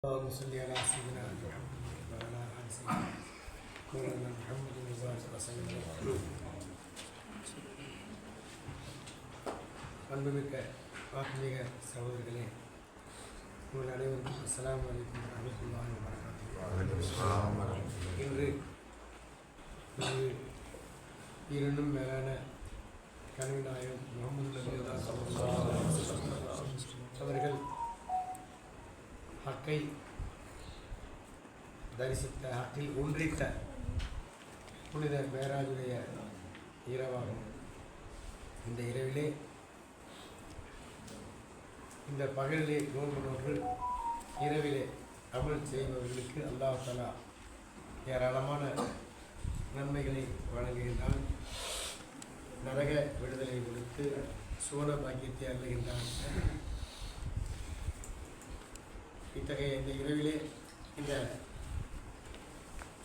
اللهم صل على سيدنا محمد وعلى آل سيدنا مولانا محمد وبارك وسلم. அன்புமிக்க ஆத்மீக சகோதரர்களே, உங்கள் அனைவருக்கும் அஸ்ஸலாமு அலைக்கும் வரஹ்மத்துல்லாஹி வபரகாத்துஹு. இன்று இரண்டும் மேலான கனவு நாயகம் முகமது அவர்கள் ஹக்கை தரிசித்த, ஹக்கில் ஒன்றித்த புனித மேராஜுடைய இரவாகும். இந்த இரவிலே, இந்த பகலிலே நோன்பு நோன்று இரவிலே அமல் செய்பவர்களுக்கு அல்லாஹ் தஆலா ஏராளமான நன்மைகளை வழங்குகின்றான். நரக விடுதலை கொடுத்து சுவன பாக்கியத்தை அருளுகின்றான். இத்தகைய இந்த இரவிலே இந்த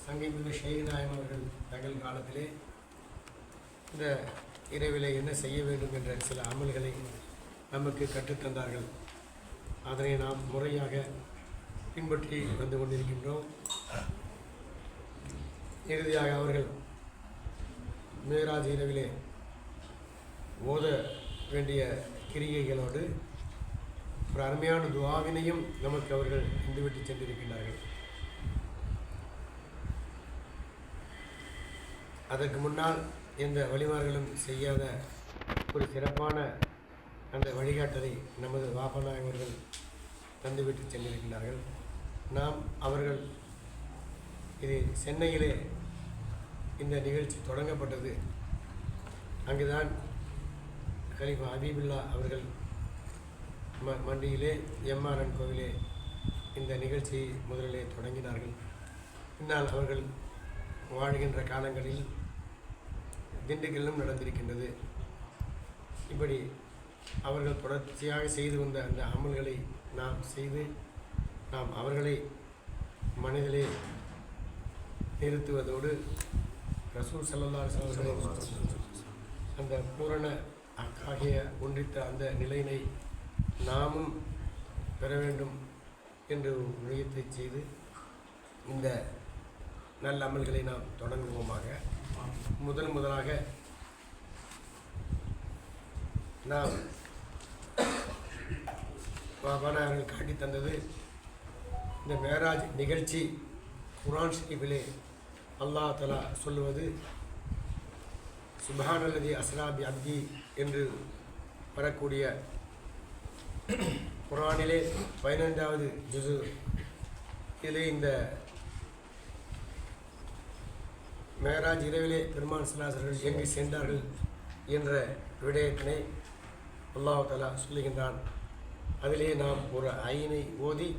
சங்கைமிகு ஷேக் நாயம் அவர்கள் தங்கள் காலத்திலே இந்த இரவிலே என்ன செய்ய வேண்டும் என்ற சில அமல்களை நமக்கு கற்றுத்தந்தார்கள். அதனை நாம் முறையாக பின்பற்றி வந்து கொண்டிருக்கின்றோம். இறுதியாக அவர்கள் மேராஜ் இரவிலே ஓத வேண்டிய கிரிகைகளோடு ஒரு அருமையான துஆவினையும் நமக்கு அவர்கள் தந்துவிட்டு சென்றிருக்கின்றார்கள். அதற்கு முன்னால் எந்த வழிமார்களும் செய்யாத ஒரு சிறப்பான அந்த வழிகாட்டலை நமது வாபநாயகம் அவர்கள் தந்துவிட்டு சென்றிருக்கின்றார்கள். நாம் அவர்கள் இது சென்னையிலே இந்த நிகழ்ச்சி தொடங்கப்பட்டது. அங்குதான் கலீஃபா ஹபீபுல்லா அவர்கள் மண்டியிலே எம்ஆர்என் கோவிலே இந்த நிகழ்ச்சியை முதலிலே தொடங்கினார்கள். பின்னால் அவர்கள் வாழ்கின்ற காலங்களில் திண்டுக்கல்லும் நடந்திருக்கின்றது. இப்படி அவர்கள் தொடர்ச்சியாக செய்து வந்த அந்த அமல்களை நாம் செய்து நாம் அவர்களை மனதிலே நிறுத்துவதோடு ரசூல் ஸல்லல்லாஹு அலைஹி வஸல்லம் அந்த பூரண ஆகிய ஒன்றித்த அந்த நிலையினை நாமும் பெற வேண்டும் என்று நியத்தை செய்து இந்த நல்ல அமல்களை நாம் தொடங்குவோமாக. முதலாக நாம் அவர்கள் காட்டி தந்தது இந்த மேராஜ் நிகழ்ச்சி. குர்ஆன் ஷரீஃபிலே அல்லாஹ் தஆலா சொல்லுவது சுப்ஹானல்லதி அஸ்ரா பி அப்தி என்று வரக்கூடிய குர்ஆனிலே 15வது ஜுஸு. இதிலே இந்த மேராஜ் இரவிலே பெருமான் ஸல்லல்லாஹு அலைஹி வஸல்லம் எங்கு சென்றார்கள் என்ற விடயத்தினை அல்லாஹ் தஆலா சொல்லுகின்றான். அதிலே நாம் ஒரு ஐனை ஓதி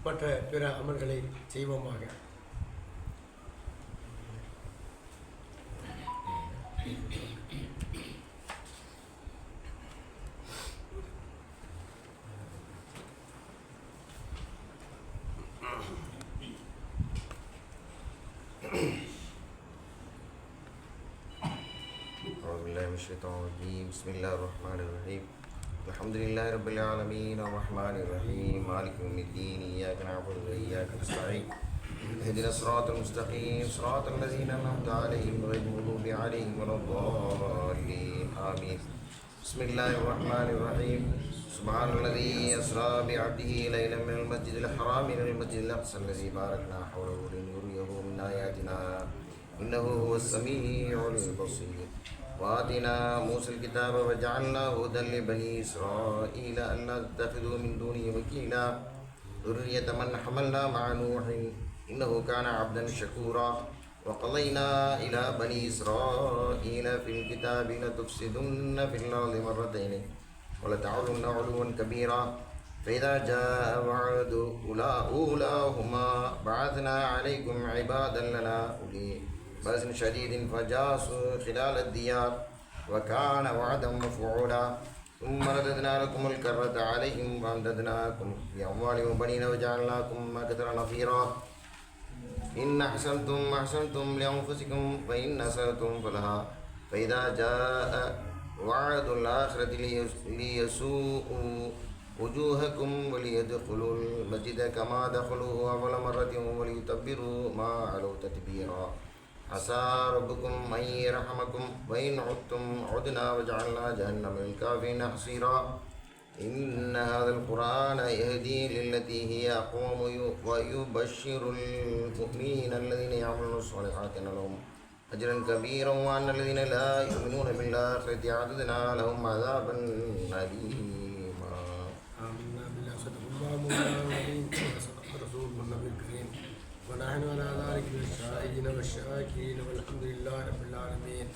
மற்ற பிற அமல்களை செய்வோமாக. الشيطان الرجيم. بسم الله الرحمن الرحيم. الحمد لله رب العالمين الرحمن الرحيم مالك يوم الدين إياك نعبد وإياك نستعين اهدنا الصراط المستقيم صراط الذين أنعمت عليهم غير المغضوب عليهم ولا الضالين آمين. بسم الله الرحمن الرحيم. سبحان الذي أسرى بعبده ليلا من المسجد الحرام إلى المسجد الأقصى الذي باركنا حوله لنريه من آياتنا إنه هو السميع البصير. وآتينا موسى الكتاب وجعلناه هدى لبني إسرائيل ألا تتخذوا من دونه وكيلا ذرية من حملنا مع نوح إنه كان عبدا شكورا. وقضينا إلى بني إسرائيل في الكتاب لتفسدن في الأرض مرتين ولتعلن علوا كبيرا. فإذا جاء وعد أولاهما بعثنا عليكم عبادا لنا أولي بأس شديد فجاسوا خلال الديار وكان وعدا مفعولا. ثم رددنا لكم الكرة عليهم وأمددناكم بأموال وبنين وجعلناكم أكثر نفيرا. إن أحسنتم لأنفسكم فإن أسأتم فلها. فإذا جاء وعد الآخرة ليسوءوا وجوهكم وليدخلوا المسجد كما دخلوه أول مرة وليتبروا ما علوا تتبيرا عسى ربكم أن يرحمكم وإن عدتم عدنا وجعلنا جهنم للكافرين حصيرا إن هذا القرآن يهدي للتي هي أقوم ويبشر المؤمنين الذين يعملون الصالحات أن لهم أجرا كبيرا وأن الذين لا يؤمنون بالآخرة أعتدنا لهم عذابا أليما. آمنا بالله صدق الله مولانا العظيم وصدق رسوله النبي الكريم ونحن على ذلك من الشاهدين والشاكرين والحمد لله رب العالمين.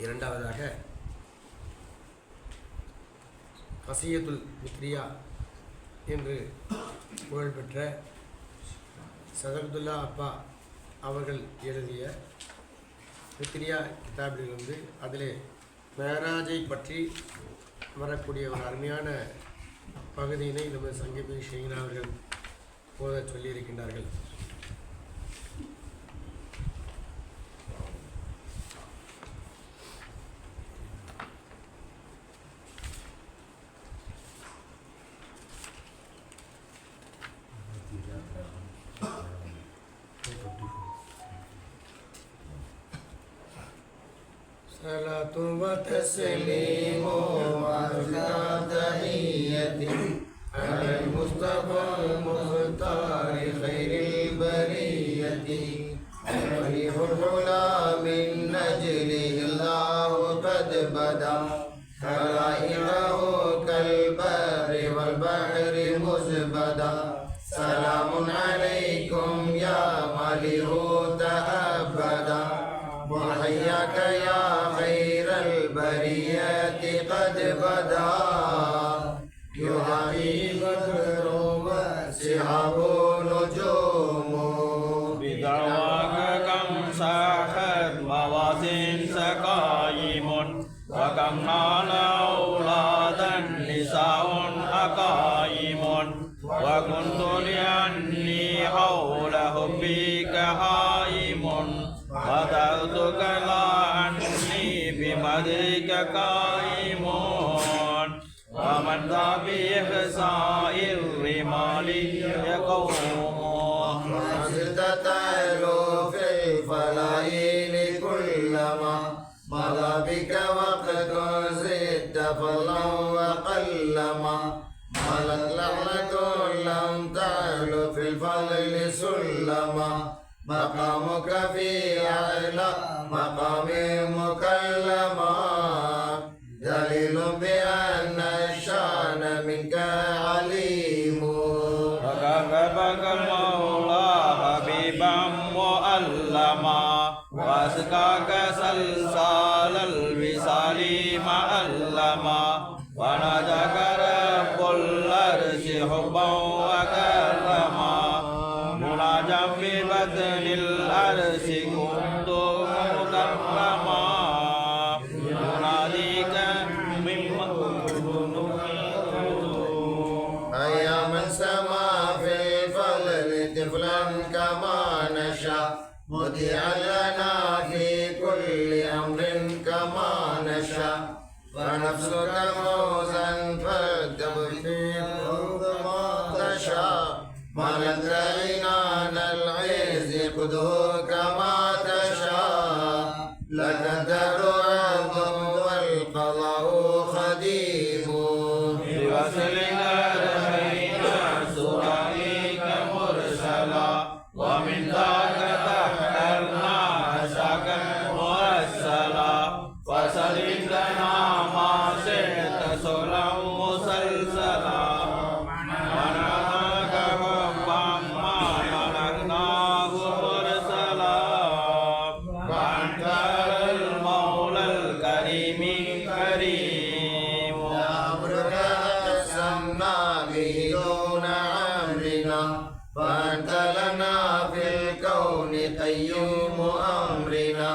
இரண்டாவதாக கசியத்துல் மித்ரியா என்று புகழ்பெற்ற சதகுதுல்லா அப்பா அவர்கள் எழுதிய மித்ரியா கிதாபிலிருந்து அதிலே மேராஜை பற்றி வரக்கூடிய ஒரு அருமையான பகுதியினை நமது சங்கீபி ஷெய்னா அவர்கள் போத சொல்லியிருக்கின்றார்கள். صلاة وتسليم وأزكى تحية على المصطفى المختار خير البرية مليح العلا من أجله الله قد بدا خلائقه كالبر والبحر مزبدا سلام عليكم يا مليح تأبدا وحياك يا خير البرية قد بدا يهادي بدر وسحاب نجوم بدعواك كم ساخت موازين سقايم وكم نال أولادا نساء أقايم وكنت لأني حول حبك هائم وتركتك لا عني بمدرك قائم ومن ذا بإحصاء الرمال يقوم وزلت تعلو في الفلاحين كلما مضى بك وقت زدت فضلا وقلما ملت لعنة لم تعلو في الفضل سلما مقامك في أعلى مقام مكلما دليل بأن الشان منك عليم وكذبك المولى حبيبا مؤلما واسقاك سلسال الوصال مألما ونجاك رب العرش حبا وكرما مناجا ببطن العرش كنت مكرما يناديك من أيا من سما في الفضل طفلا كما نشاء مطيعا لنا في كل أمر كما نشاء ونفسك فوزا فتبقي فوق ما تشاء ملت عنان العز خذه كما تشاء لك الدهر عظم والقضاء خديم بوصلك رأينا سرائك مرسلا ومن ذاك تحررنا عشاك مرسلا فسلم لنا ما شئت سرا مسلسلا ونراك ربا ما ملكناه مرسلا وأنت المولى الكريم كريم أمرك أقسمنا به دون أمرنا فأنت لنا في الكون قيوم أمرنا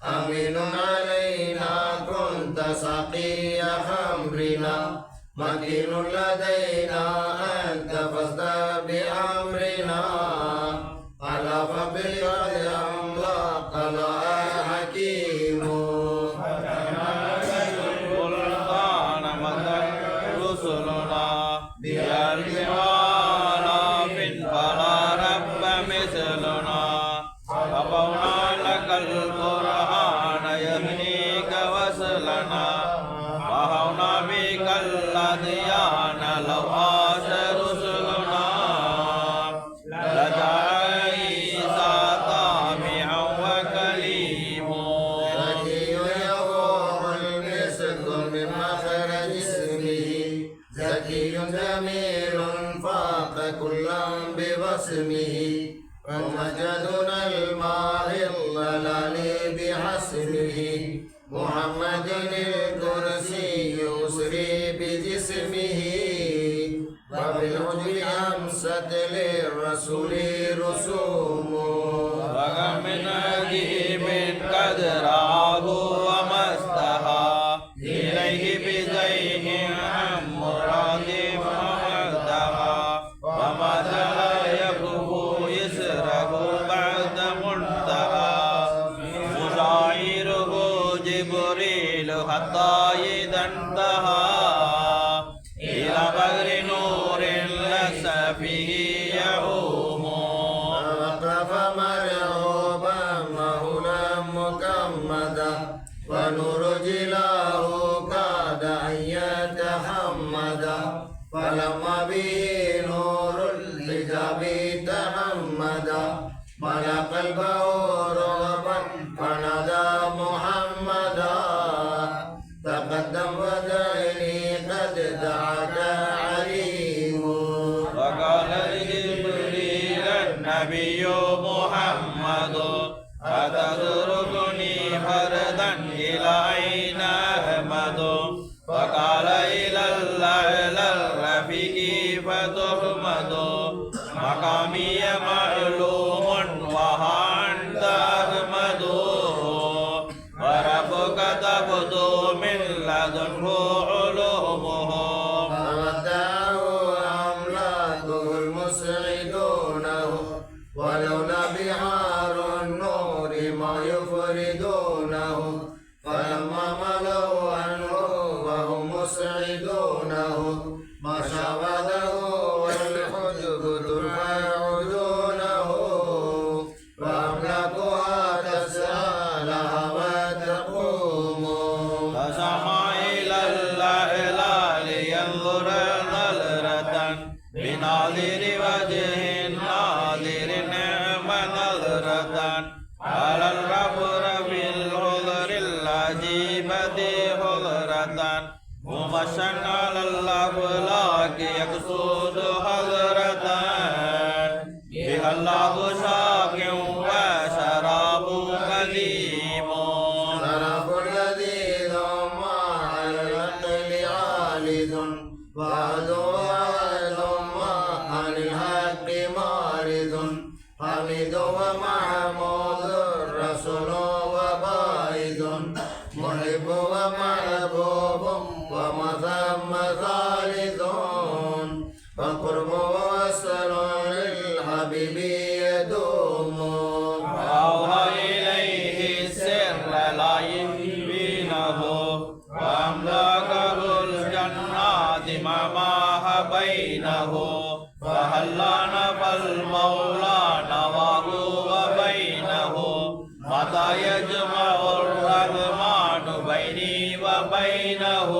أمين علينا كنت سقي خمرنا مكين لدينا أنت فاصدع بأمرنا على فبقد أمضى قضاء حكيم سلطان مدد كلا بوسمه ومجدنا الماهي الضلال بحسبه محمد الكرسي يسري بجسمه وبالعجب أمست للرسول رسوم وكم من عجيب قد رآه وما استحى إليه بزيه عن مراد ومنتهى وما لا يكف يسره بعد منتهى مشاعره جبريل حتى إذا انتهى إلى بدر نور ليس فيه يعوم وقف مرعوبا مهلا مكمدا ونور جلاه كاد أن يتحمدا فلما به نور الحجاب تحمدا ملا قلبه رغبا فنادى محمدا تقدم ودعني قد دعاك عليم وقال لجبريل النبي محمد أتتركني فردا إلى أين أحمد فقال إلى الأعلى الرفيق فتحمد مقامي معلوم وأنت أحمد وربك تبدو من لدنه علومه فودعه أملاكه المسعدونه ولولا بحار النور ما يفردونه فلما ملوا عنه وهم مسعدونه ما شاوده والحجب ترفع دونه وأملاكها تسعى لها وتقوم فسمع إلى الأعلى لينظر نظرة بناظر وجه ناظر نعم نظرة على الربر بالعذر العجيبة حضرة ممشى على الأفلاك يقصد حضرة بها الله شاك وشراب قديم شرف لذيذ مع العقل عالد وعد وعد عن الحق مارد حميد ومحمود الرسول وبائد محب ومحبوب ومثم ثالث فالقرب وصل للحبيب يدوم وأوحى إليه السر لا يبينه وأملكه الجنات ما بينه فهلا نفى المولى نواه وبينه متى يجمع الرحمن بيني وبينه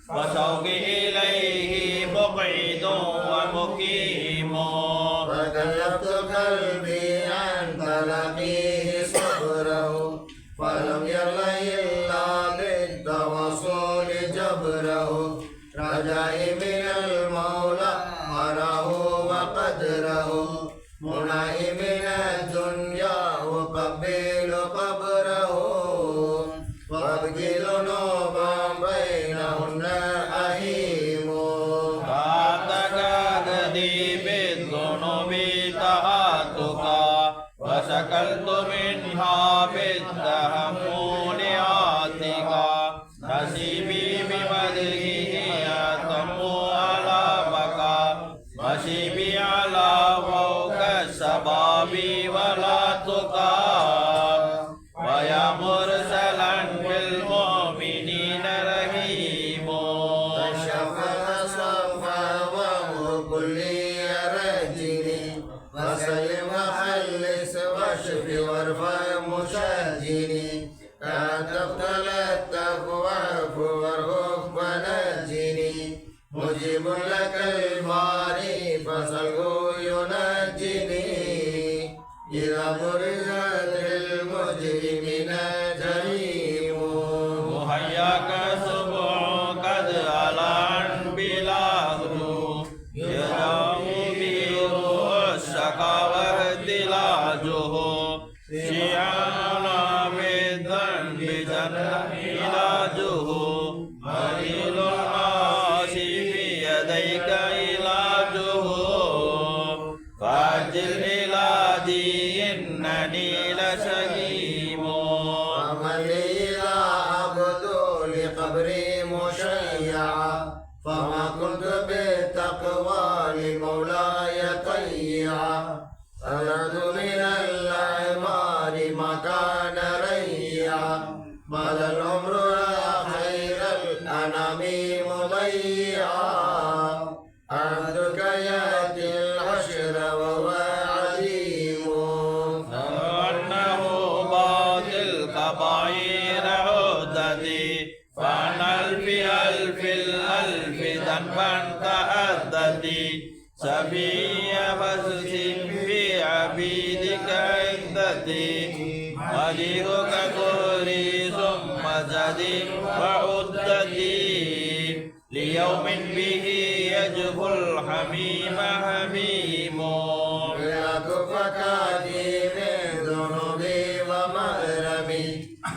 وشوقي إليه مقعد ومقيم فكلفت قلبي عن تلقيه صبره فلم يرل إلا بالتوصل جبره رجائي من المولى أراه وقدره منائي من الدنيا أقبل قبره وأبكي ذنوبا بينهن أهيم فأعتقدني بالذنوب تهاتك وشكلت منها بالتحمل عاتك نصيبي بمدحه يتم على بكى نصيبي على فوق الشباب ولا تقى ويا مرسلا بالمؤمنين رحيم فشفع صفا وكل رجلي وسلم وخلص واشف وارفع مشاجري لا تقتل التقوى وارهب ونجني مجيب لك الماري فسله ينجني إذا برزت للمجرمين جريم وحياك سبع قد ألان بلا هدو يدعو عزتي سبي فسس بعبيدك عزتي مليكك قهري ثم زدي وعدتي ليوم به يجفو الحميم حميم يكفك من ذنوبي ومغرمي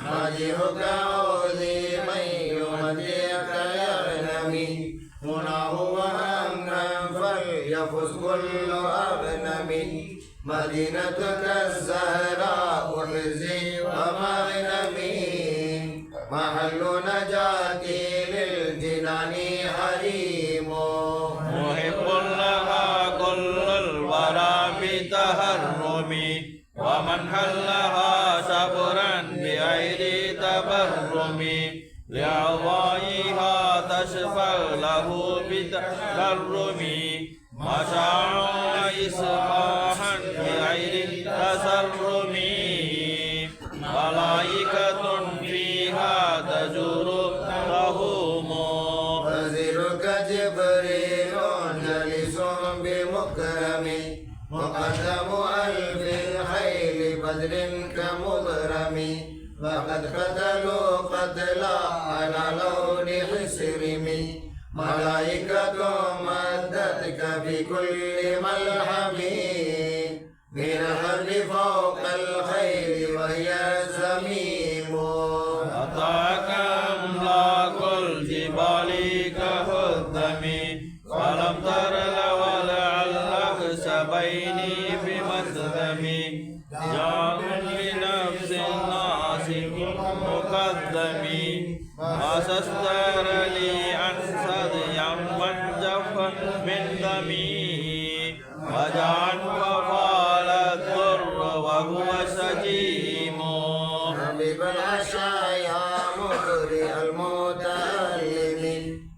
مدحك عوذي من يمدحك يغنمي مناه وأمنا فليفز كل أغنم مدينتك الزهراء حزي ومغنمي محل نجاتي للجنان حريم محب لها كل الورى بتهرمي ومن حلها شبرا بغير تبرمي لأعضائها تشفع له بتكرمي مشاع إصباحا بغير تسرم ملائكة فيها تجور تهوم وزيرك جبريل جليس بمكرم مقدم ألف الخيل بدر كمضرم وقد قتلوا قتلا على لون حسرم ملائكة مدتك في كل ملحم من الحرب فوق الخيل وهي زميم أطاعك أملاك الجبال كهدم ولم تر ولعلك سبيني بمسلم جاء لنفس الناس مقدم ما سستر لي عن صديا من جف من دمي وجعا وفال الضر وهو سجيم حبيب العشايا مقرئ المتألم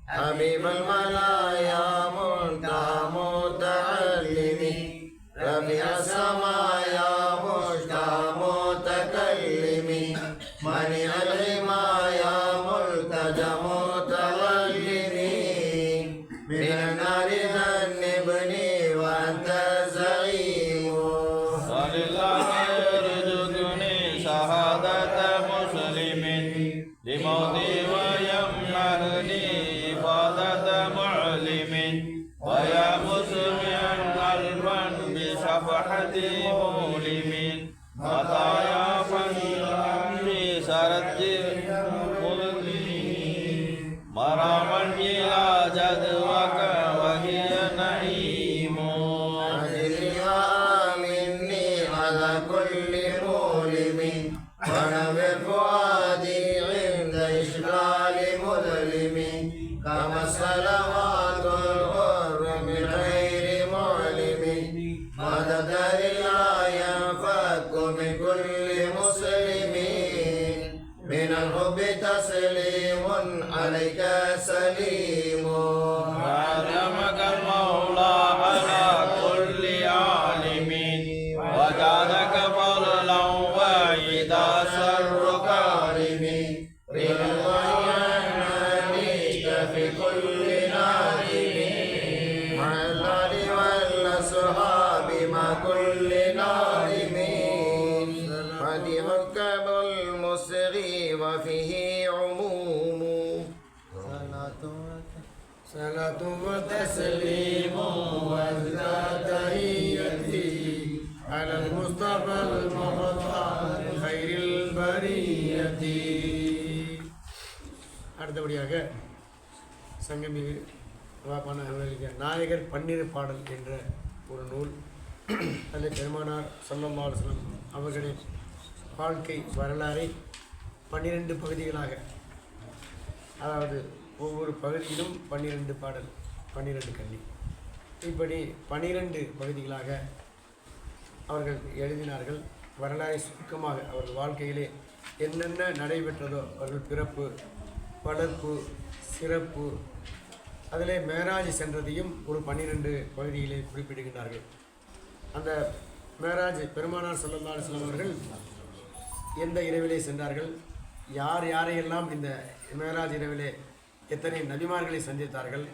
حبيب الملايا منتهى متعلم رفيع السمايا مشتهى متكلم منيع الحمايا ملتجى متولم من النار ذنبني وأنت زعيم صل الله يرزقني شهادة مسلم لموتي ويمنحني إفادة معلم ويا مسمعا قلبا بشفحة مؤلم مطايا فني سرت مظلم مراما إلى جدوك وهي نعيم أجري وآمني على كل مؤلم ونبر فؤادي عند إشغال مظلم كما الصلوات الغر من غير معلم مدد لا ينفك من كل مسلم من الحب تسليم عليك سليم علمك المولى على كل عالم وجعلك فضلا واعدا سر كارم رضوانك في كل نادم مع الآل والأصحاب مع كل نادم مدحك بالمصغي وفيه عموم صلاة وتسليم وازداد تحيتي على المصطفى المختار خير البرية. அடுத்தபடியாக சங்கமிகு அவர்களுக்கு நாயகர் பன்னிரு பாடல் என்ற ஒரு நூல். அதில் பெருமானார் ஸல்லல்லாஹு அலைஹி வஸல்லம் அவர்களின் வாழ்க்கை வரலாறை 12 பகுதிகளாக, அதாவது ஒவ்வொரு பகுதியிலும் 12 பாடல், 12 கண்ணி, இப்படி 12 பகுதிகளாக அவர்கள் எழுதினார்கள். வரலாறை சுருக்கமாக அவர்கள் வாழ்க்கையிலே என்னென்ன நடைபெற்றதோ, அவர்கள் பிறப்பு, வளர்ப்பு, சிறப்பு, அதிலே மேராஜ் சென்றதையும் ஒரு 12 பகுதியிலே குறிப்பிடுகின்றார்கள். அந்த மேராஜ் பெருமானார் ஸல்லல்லாஹு அலைஹி வஸல்லம் அவர்கள் எந்த இரவிலே சென்றார்கள், யார் யாரையெல்லாம் இந்த மேராஜ் இரவிலே எத்தனை நபிமார்களை சந்தித்தார்கள்,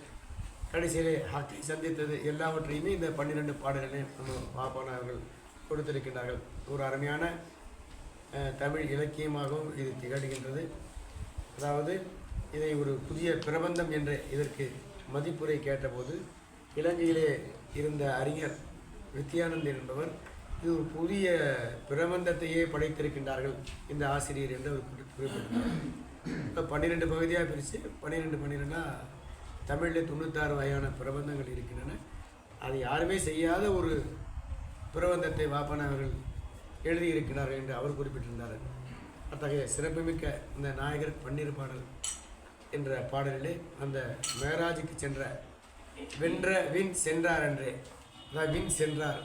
கடைசியிலே ஹக்கை சந்தித்தது எல்லாவற்றையுமே இந்த 12 பாடல்களையும் நம்ம பாப்பான அவர்கள் கொடுத்திருக்கின்றார்கள். ஒரு அருமையான தமிழ் இலக்கியமாகவும் இது திகழ்கின்றது. அதாவது இதை ஒரு புதிய பிரபந்தம் என்ற இதற்கு மதிப்புரை கேட்டபோது இலங்கையிலே இருந்த அறிஞர் வித்யானந்தர் என்பவர் இது ஒரு புதிய பிரபந்தத்தையே படைத்திருக்கின்றார்கள் இந்த ஆசிரியர் என்று அவர் குறிப்பிட்டார். இப்போ 12 பகுதியாக பிரித்து 12 தமிழில் 96 வகையான பிரபந்தங்கள் இருக்கின்றன. அது யாருமே செய்யாத ஒரு பிரபந்தத்தை வாப்பன அவர்கள் எழுதியிருக்கிறார்கள் என்று அவர் குறிப்பிட்டிருந்தார். அத்தகைய சிறப்புமிக்க இந்த நாயகர் பன்னீர் பாடல் என்ற பாடலிலே அந்த மேராஜுக்கு சென்ற வென்ற வின் சென்றார் என்றே, அதாவது வின் சென்றார்,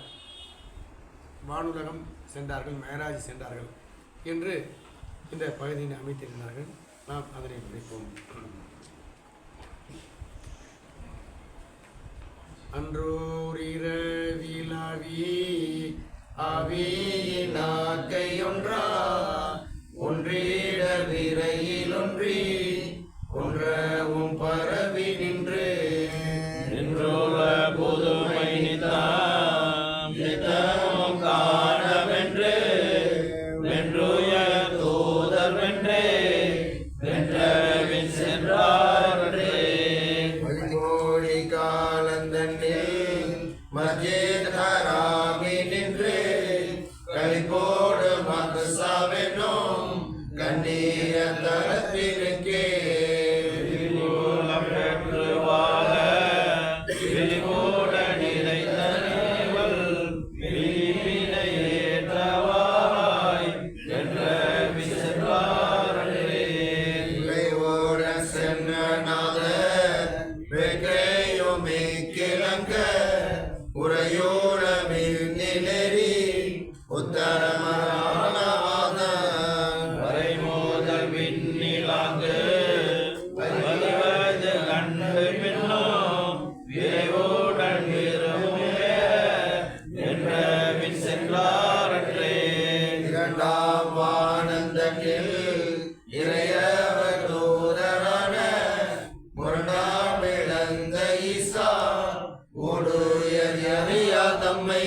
வானுலகம் சென்றார்கள், மேராஜ் சென்றார்கள் என்று இந்த பகுதியை அமைத்திருந்தார்கள். நாம் அதனை படிப்போம். அன்றோரிரவிலாவி ஆவியினாக்கையொன்றா ஒன்றீட விரையில் ஒன்றி ஒன்றவும் பரவி நின்று நின்றுள்ள புதுமை நித்தமும் காண வென்று வென்றுய தூதர் வென்றே வென்றவின் சென்றாரே கோடி காலந்தன்னில் மஸ்ஜித் ஹராமி நின்று களிப்போடு மக்சாவென்னும் கண்ணீர தரத்தினுக்கே பெற்று வாழ விழிகூட நிலைத்த நேவல் விழிப்பினை ஏற்றவாய் வென்றவின் சென்றாரே இறைவோட சென்ற நாதர் வெங்கையுமே கிழங்க உரையோட மின்னேறி உத்தரமான வரைமோதல் விண்ணிலாங்கு வருவது கண்டு பின்னும் விரைவுடன் விரும்புக என்றவின் சென்றாரற்றே இரண்டாம் வானந்தனில் இறையவர் தூதரான முரணாம் இழந்த ஈசா ஓடுயறியா தம்மை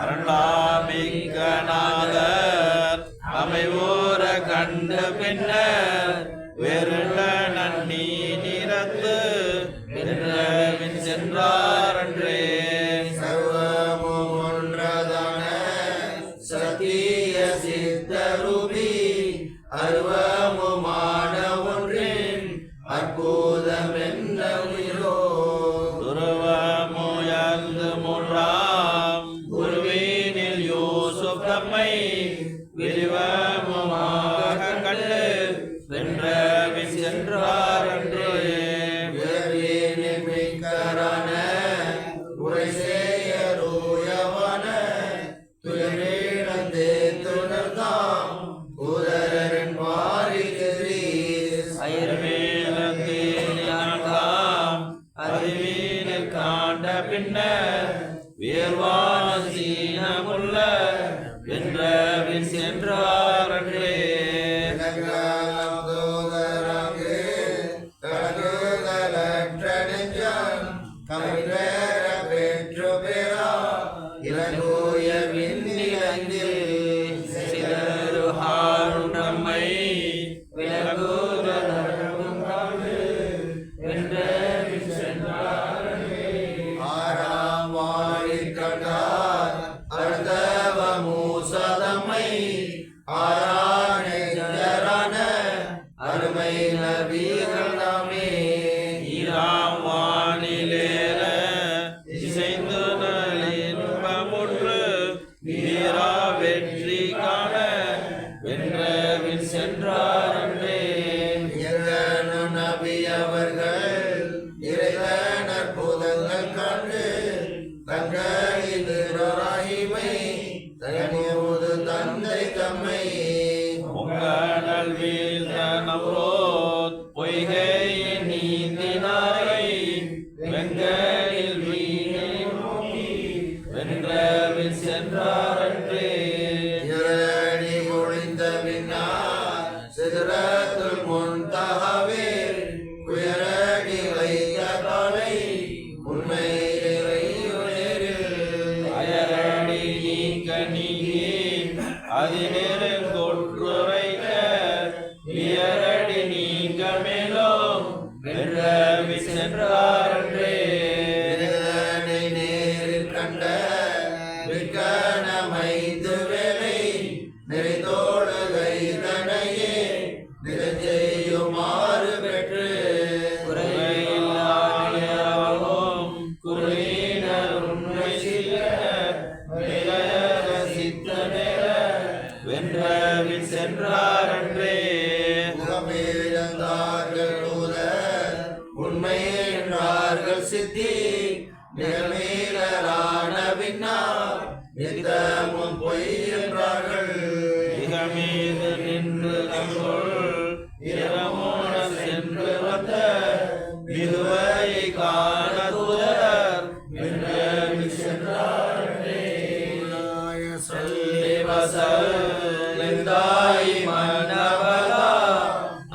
அருளாமிக்கநாதர் அமைவோர கண்ட பின்னர் வெருள நன்னி நிறத்து என்றவின் சென்றாரன்றே சர்வமும் ஒன்றதான சத்திய சித்தரூபி அருவமுமான ஒன்றின் அற்புதம் என்ன உயிரோ துருவமுயர்ந்து முன்றாம் குருவினில் யூசுப் தம்மை விரிவமுமாக கண்டு வென்றவின் சென்றாரன்றே உயர்வினில் மிக்கரான உரை செய்யரோயவன துயரிழந்தே துணர்ந்தாம் உதரன் வாரிகிறீர் அயர்வேலத்தேனாம் அறிவீனில் காண்ட பின்னர் வியர்வான சீனமுள்ள வென்றவின் சென்றாரன்றே சிதறுஹாரும் நம்மை விலகுதலும் காண்டு வென்றவின் சென்றாரன்றே ஆறாம் வாழில் கண்டார் அர்த்தவ மூசதம்மை ஆரான அருமை நபிகள் நாமே ஈராம் வானிலேற இசைந்து நலின்பமுற்று வீரா வெற்றி காண வென்றவின் சென்றாரன்றே இறைவனு நபி அவர்கள் இறைவனர் புதங்கள் கண்டு தங்களின் இப்ராஹீமை தனியோது தந்தை தம்மை உங்கள் வீழ்ந்த நம்ரோத் பொய்கையின் நீந்தினாரை வெங்கலில் வீணை நோக்கி வென்றவின் சென்றாரன்றே இரடி ஒழிந்த பின்னால் சிதறத்துள் முன்தகவே குயரடி வைத்த காலை நிகழ்மீறான பின்னால் நித்தமும் பொய் என்றார்கள். மிக மீது நின்று தங்கொள் இரமோட சென்று வந்த மிகுவையை காண தூதர் மின்னலில் சென்றார்களே. சொல்லி வசந்தாய் மன்னவலா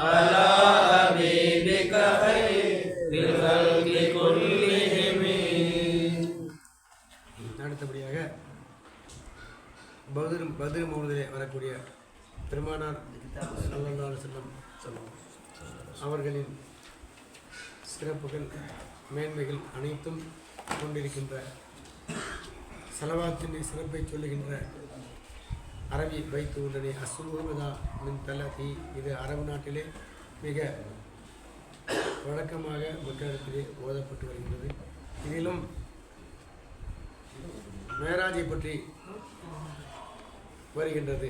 அலா அபீபிக ஹைரில் கல்கி குல்லிஹிமி. அடுத்தபடியாக பத்ர் மௌனத்திலே வரக்கூடிய பெருமானார் ஸல்லல்லாஹு அலைஹி வஸல்லம் அவர்களின் சிறப்புகள் மேன்மைகள் அனைத்தும் கொண்டிருக்கின்ற ஸலவாத்தின் சிறப்பை சொல்லுகின்ற அரபி பைத்து உள்ளனே அஸ்ஸுபுஹுதா மின் தலதி. இது அரபு நாட்டிலே மிக வழக்கமாக மக்களிடத்திலே ஓதப்பட்டு வருகின்றது. இதிலும் மேராஜை பற்றி வருகின்றது.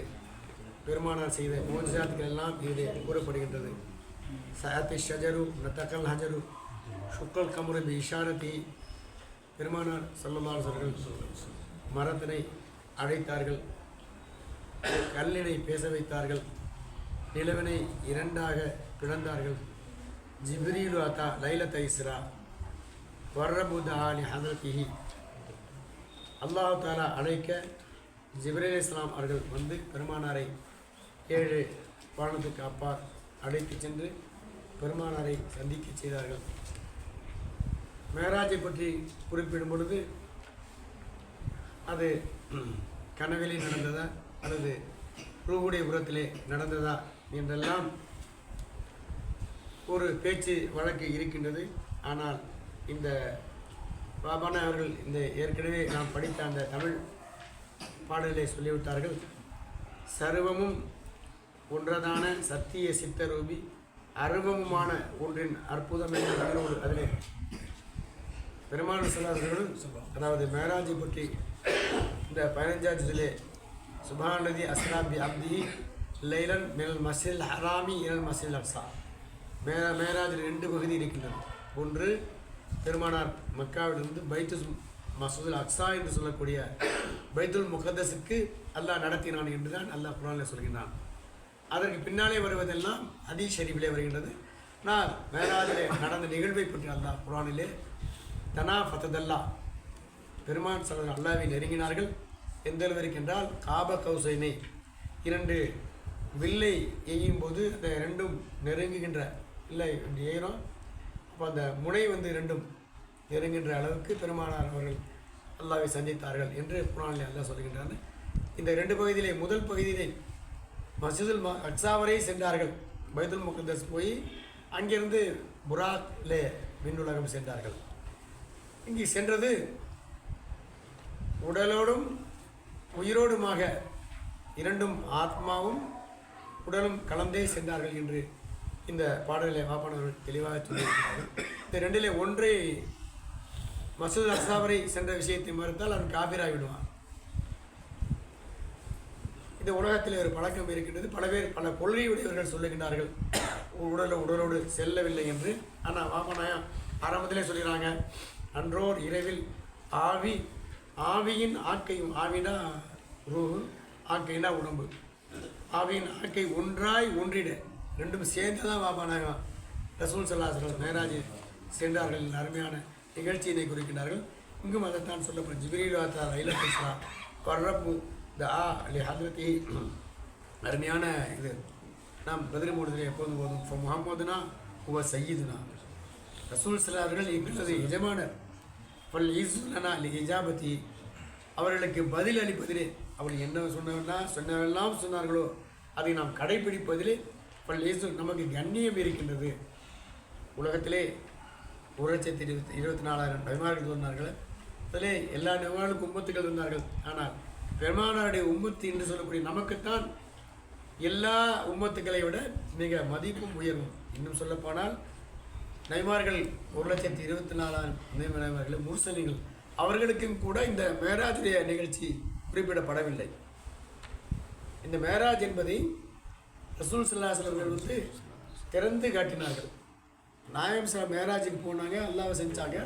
பெருமானார் செய்த மோஜிசாத்துக்கள் எல்லாம் இதிலே கூறப்படுகின்றது. சயத்தி ஷஜரு நத்தக்கல் ஹஜரு ஷுக்கல் கமுரு பி இஷாரத்தி. பெருமானார் ஸல்லல்லாஹு அலைஹி வஸல்லம் மரத்தினை அழைத்தார்கள், கல்லினை பேச வைத்தார்கள், நிலவினை இரண்டாக பிளந்தார்கள். ஜிப்ரீலு அத்தா லைலத் இஸ்ரா வர்ரபுத ஆலி ஹதரத்திஹி. அல்லாஹ் தாலா அழைக்க ஜிப்ரீல் அலைஹிஸ்ஸலாம் அவர்கள் வந்து பெருமானாரை 7 வானத்துக்கு அப்பால் அழைத்து சென்று பெருமானாரை சந்திக்க செய்தார்கள். மேராஜை பற்றி குறிப்பிடும் பொழுது அது கனவிலே நடந்ததா அல்லது ரூஹுடைய புறத்திலே நடந்ததா என்றெல்லாம் ஒரு பேச்சு வழக்கு இருக்கின்றது. ஆனால் இந்த பாபானா அவர்கள் இந்த ஏற்கனவே நாம் படித்த அந்த தமிழ் பாடலை சொல்லிவிட்டார்கள். சர்வமும் ஒன்றதான சத்திய சித்தரூபி அருவமுமான ஒன்றின் அற்புதம் என்ற தமிழோடு அதிலே பெருமாள் சொல்லார்கள். அதாவது மேராஜை பற்றி இந்த 15ஆம் ஜுஸிலே சுப்ஹானல்லதி அஸ்ரா பி அப்திஹி லைலன் மினல் மஸ்ஜிதில் ஹராமி இலல் மஸ்ஜிதில் அக்ஸா. மேராஜில் 2 பகுதி இருக்கின்றன. ஒன்று பெருமானார் மக்காவிலிருந்து பைத்துல் மஸ்ஜிதுல் அக்ஸா என்று சொல்லக்கூடிய பைத்துல் முகத்தஸுக்கு அல்லாஹ் நடத்தினான் என்று தான் அல்லாஹ் குர்ஆனில் சொல்கின்றான். அதற்கு பின்னாலே வருவதெல்லாம் ஹதீஸ் ஷரீஃபிலே வருகின்றது. நான் மேராஜிலே நடந்த நிகழ்வை பற்றி அல்லாஹ் குர்ஆனிலே தனா ஃபத்ததல்லா பெருமான் ஸல்லல்லாஹு அல்லாஹ்வை நெருங்கினார்கள். எந்த அளவிற்கு என்றால் காப கௌசைனை 2 வில்லை எய்யும் போது அந்த 2ம் நெருங்குகின்ற இல்லை எய்கிறோம். அப்போ அந்த முனை வந்து 2ம் நெருங்குகின்ற அளவுக்கு பெருமானார் அவர்கள் அல்லாஹ்வை சந்தித்தார்கள் என்று குர்ஆனிலே அல்லாஹ் சொல்கின்றார். இந்த 2 பகுதியிலே முதல் பகுதியிலே மஸ்ஜிதுல் அக்ஸா வரை சென்றார்கள். பைத்துல் முகத்தஸ் போய் அங்கிருந்து புராக்லே விண்ணுலகம் சென்றார்கள். இங்கு சென்றது உடலோடும் உயிரோடுமாக 2ம் ஆத்மாவும் உடலும் கலந்தே சென்றார்கள் என்று இந்த பாடலிலே வாப்பானவர்கள் தெளிவாக சொல்லியிருக்கிறார்கள். இந்த 2லே ஒன்றை மஸ்ஜிதுல் அக்ஸா வரை சென்ற விஷயத்தை மறுத்தால் அவன் காபிராகிவிடுவான். இந்த உலகத்தில் ஒரு பழக்கம் இருக்கின்றது. பல பேர் பல கொள்கையுடையவர்கள் சொல்லுகின்றார்கள் உடலோடு செல்லவில்லை என்று. ஆனால் வாமனாயா ஆரம்பத்திலே சொல்கிறாங்க, அன்றோர் இரவில் ஆவியின் ஆக்கையும், ஆவினா ரூஹு, ஆக்கைனா உடம்பு, ஆவியின் ஆக்கை ஒன்றிட 2ம் சேர்ந்து தான் வாபானாங்க ரசூல் ஸல்லல்லாஹு அலைஹி வஸல்லம் மேராஜ் சென்றார்கள். அருமையான நிகழ்ச்சியினை குறிக்கின்றார்கள். இங்கும் அதைத்தான் சொல்லப்படும். ஜிப்ரீல் அத்தா லைலத் இஸ்ரா வர்ரபு தஆ லி ஹதரத்தி. அருமையான இது நாம் பத்ர் மௌனத்திலே எப்போதும் போதும் முஹம்மதுனா ஹுவ சய்யிதுனா. ரசூல் ஸல்லல்லாஹு அலைஹி வஸல்லம் எங்களது எஜமானர். ஃபல் ஈசுலனா லி இஜாபத்தி. அவர்களுக்கு பதில் அளிப்பதிலே அவர்கள் என்ன சொன்னவெல்லாம் சொன்னார்களோ அதை நாம் கடைபிடிப்பதிலே ஃபல் ஈசு நமக்கு கண்ணியம் இருக்கின்றது. உலகத்திலே 1,24,000 நபிமார்கள் சொன்னார்கள். அதிலே எல்லா நபிமார்களுக்கும் உம்மத்துக்கள் இருந்தார்கள். ஆனால் பெருமானாருடைய உம்மத்து என்று சொல்லக்கூடிய நமக்குத்தான் எல்லா உம்மத்துக்களை விட மிக மதிப்பும் உயர்வும். இன்னும் சொல்லப்போனால் நபிமார்கள் 1,24,000 நபிமார்கள் முர்சலீன்கள், அவர்களுக்கும் கூட இந்த மேராஜுடைய நிகழ்ச்சி குறிப்பிடப்படவில்லை. இந்த மேராஜ் என்பதை ரசூல் ஸல்லல்லாஹு அலைஹி வஸல்லம் வந்து திறந்து காட்டினார்கள். நாயம் மேராஜுக்கு போனாங்க, அல்லாவை செஞ்சாங்க.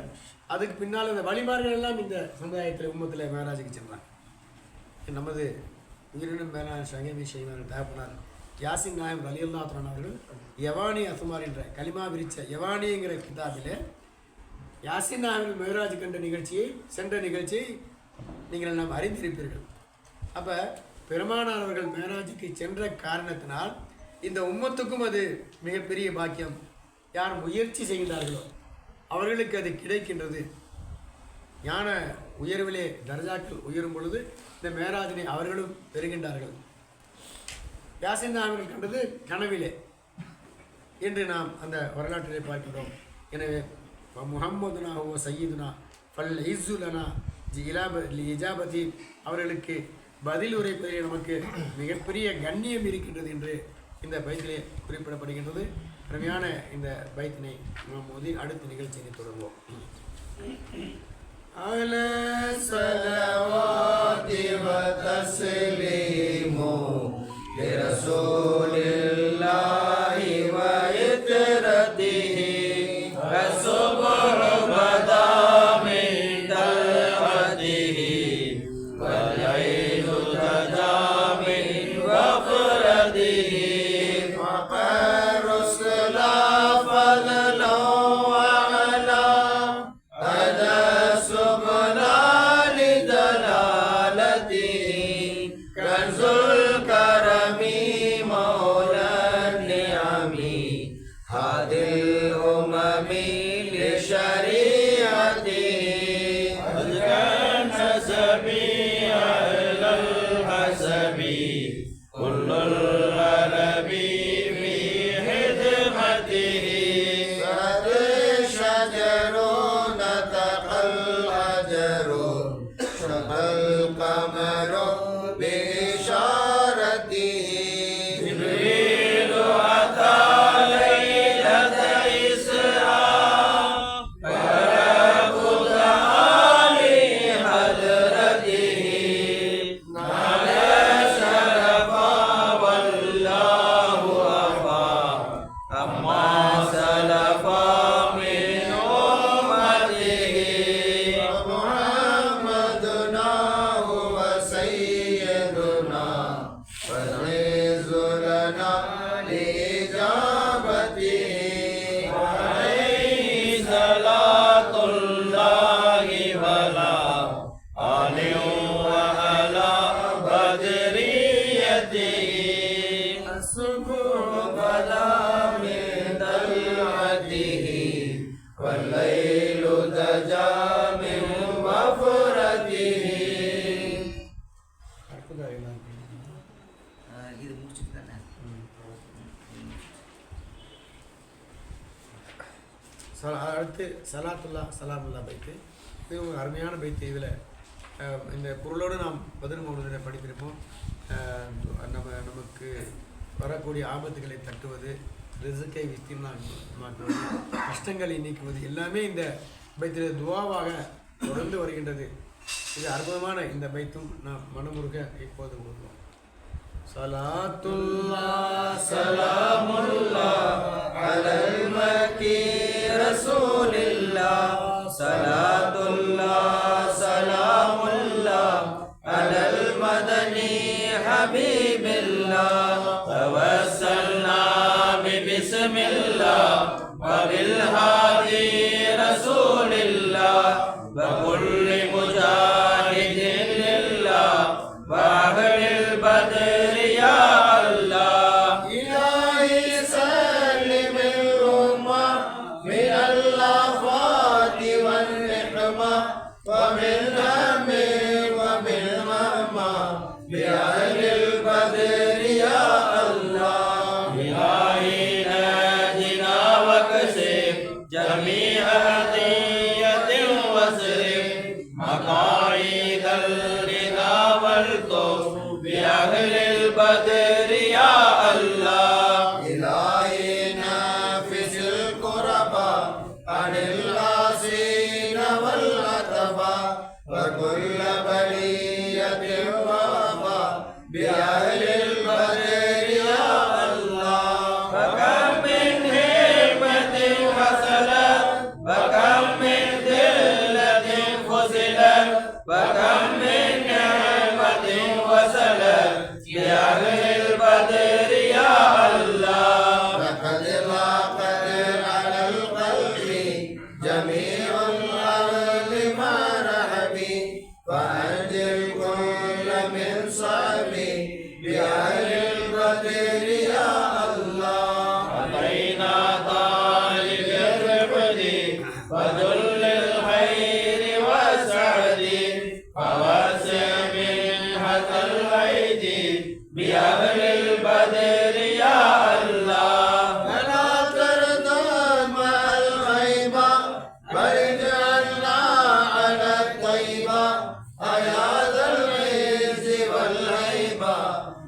அதுக்கு பின்னால் இந்த வழிமார்கள் எல்லாம் இந்த சமுதாயத்தில் உம்மத்தில் மேராஜுக்கு சென்றாங்க. நமது உயிரினும் மேலான ஷங்கமி ஷெய்மான் தேவப்பனார் யாசின் நாயம் ரலியல்லாஹு அவர்கள் யவானி அசுமார் என்ற கலிமா விரிச்ச யவானிங்கிற கிதாபில் யாசின் நாயம் மேராஜ் கண்ட நிகழ்ச்சியை சென்ற நிகழ்ச்சியை நீங்கள் நாம் அறிந்திருப்பீர்கள். அப்போ பெருமானானவர்கள் மேராஜுக்கு சென்ற காரணத்தினால் இந்த உம்மத்துக்கும் அது மிகப்பெரிய பாக்கியம். யார் முயற்சி செய்கின்றார்களோ அவர்களுக்கு அது கிடைக்கின்றது. ஞான உயர்விலே தர்ஜாக்கள் உயரும் பொழுது இந்த மேராஜினை அவர்களும் பெறுகின்றார்கள். யாசின் அவர்கள் கண்டது கனவிலே என்று நாம் அந்த வரலாற்றிலே பார்க்கின்றோம். எனவே முஹம்மதுனா ஓ சையீதுனா ஃபல் இஸ்ஸுலனா இஜாபதி அவர்களுக்கு பதில் உரைப்பதிலே நமக்கு மிகப்பெரிய கண்ணியம் இருக்கின்றது என்று இந்த பைத்திலே குறிப்பிடப்படுகின்றது. அருமையான இந்த பைத்தினை நாம் மோதி அடுத்த நிகழ்ச்சியை தொடர்வோம். அடுத்து சலாத்துல்லா சலாமுல்லா பைத்து. இது ஒரு அருமையான பைத்து. இதில் இந்த பொருளோடு நாம் பதில் மௌனத்தில் படித்திருப்போம். நமக்கு வரக்கூடிய ஆபத்துகளை தட்டுவது, ரிசுக்கை விஸ்தீர்ணமாக்குவது, கஷ்டங்களை நீக்குவது எல்லாமே இந்த பைத்தில் துவாவாக தொடர்ந்து வருகின்றது. இது அற்புதமான இந்த பைத்தும் நாம் மனமுருக இப்போது ஓதுவோம். சலாத்துல்லா சலாமுல்லா அலல் மக்கி ரசூலில்லாஹ் சலாத்துல்லா சலாமுல்லா அலல் மதனி ஹபீபில்லாஹ் தவஸ்ஸல்னா பிஸ்மில்லாஹ் வபில் ஹாதி ரசூலில்லாஹ் வகுல்லி முஜாஹிதின் லில்லாஹ் வஅஹ்லில் பத்ரி யா அல்லாஹ் இலாஹி சல்லிமில் உம்மா மினல் ஆஃபாத்தி வன் நிக்மா வமின் ஹம்மி வமின் மம்மா பிஅஹ்லில் பத்ரி யா அல்லாஹ் இலாஹி நாஜினா வக்ஷிஃப் ஜமீஅ ஹதியத்தின் வஸ்ரிஃப் மகாயிதல் ரிதா வல் தௌஃப் பிஅஹ்லில் பத்ரி யா அல்லாஹ் இலாஹி நாஃபிஸில் குரபா அனில் ஆஸீன வல் அத்பா وكل بلية ووبا بأهل البدر يا الله فكم من هيبة فكم من نعمة وصلت بأهل البدر يا الله لقد ضاقت على القلب جميع الأرض ما رحبي فأنزل كل من صعبي بأهل البدر يا الله أتينا طالب الرفد وذل الخير والسعد فوسع منحة الأيدي بأهل البدر يا الله فلا ترضى مع الغيبة بل اجعلنا على الطيبة أيا ذا العز والهيبة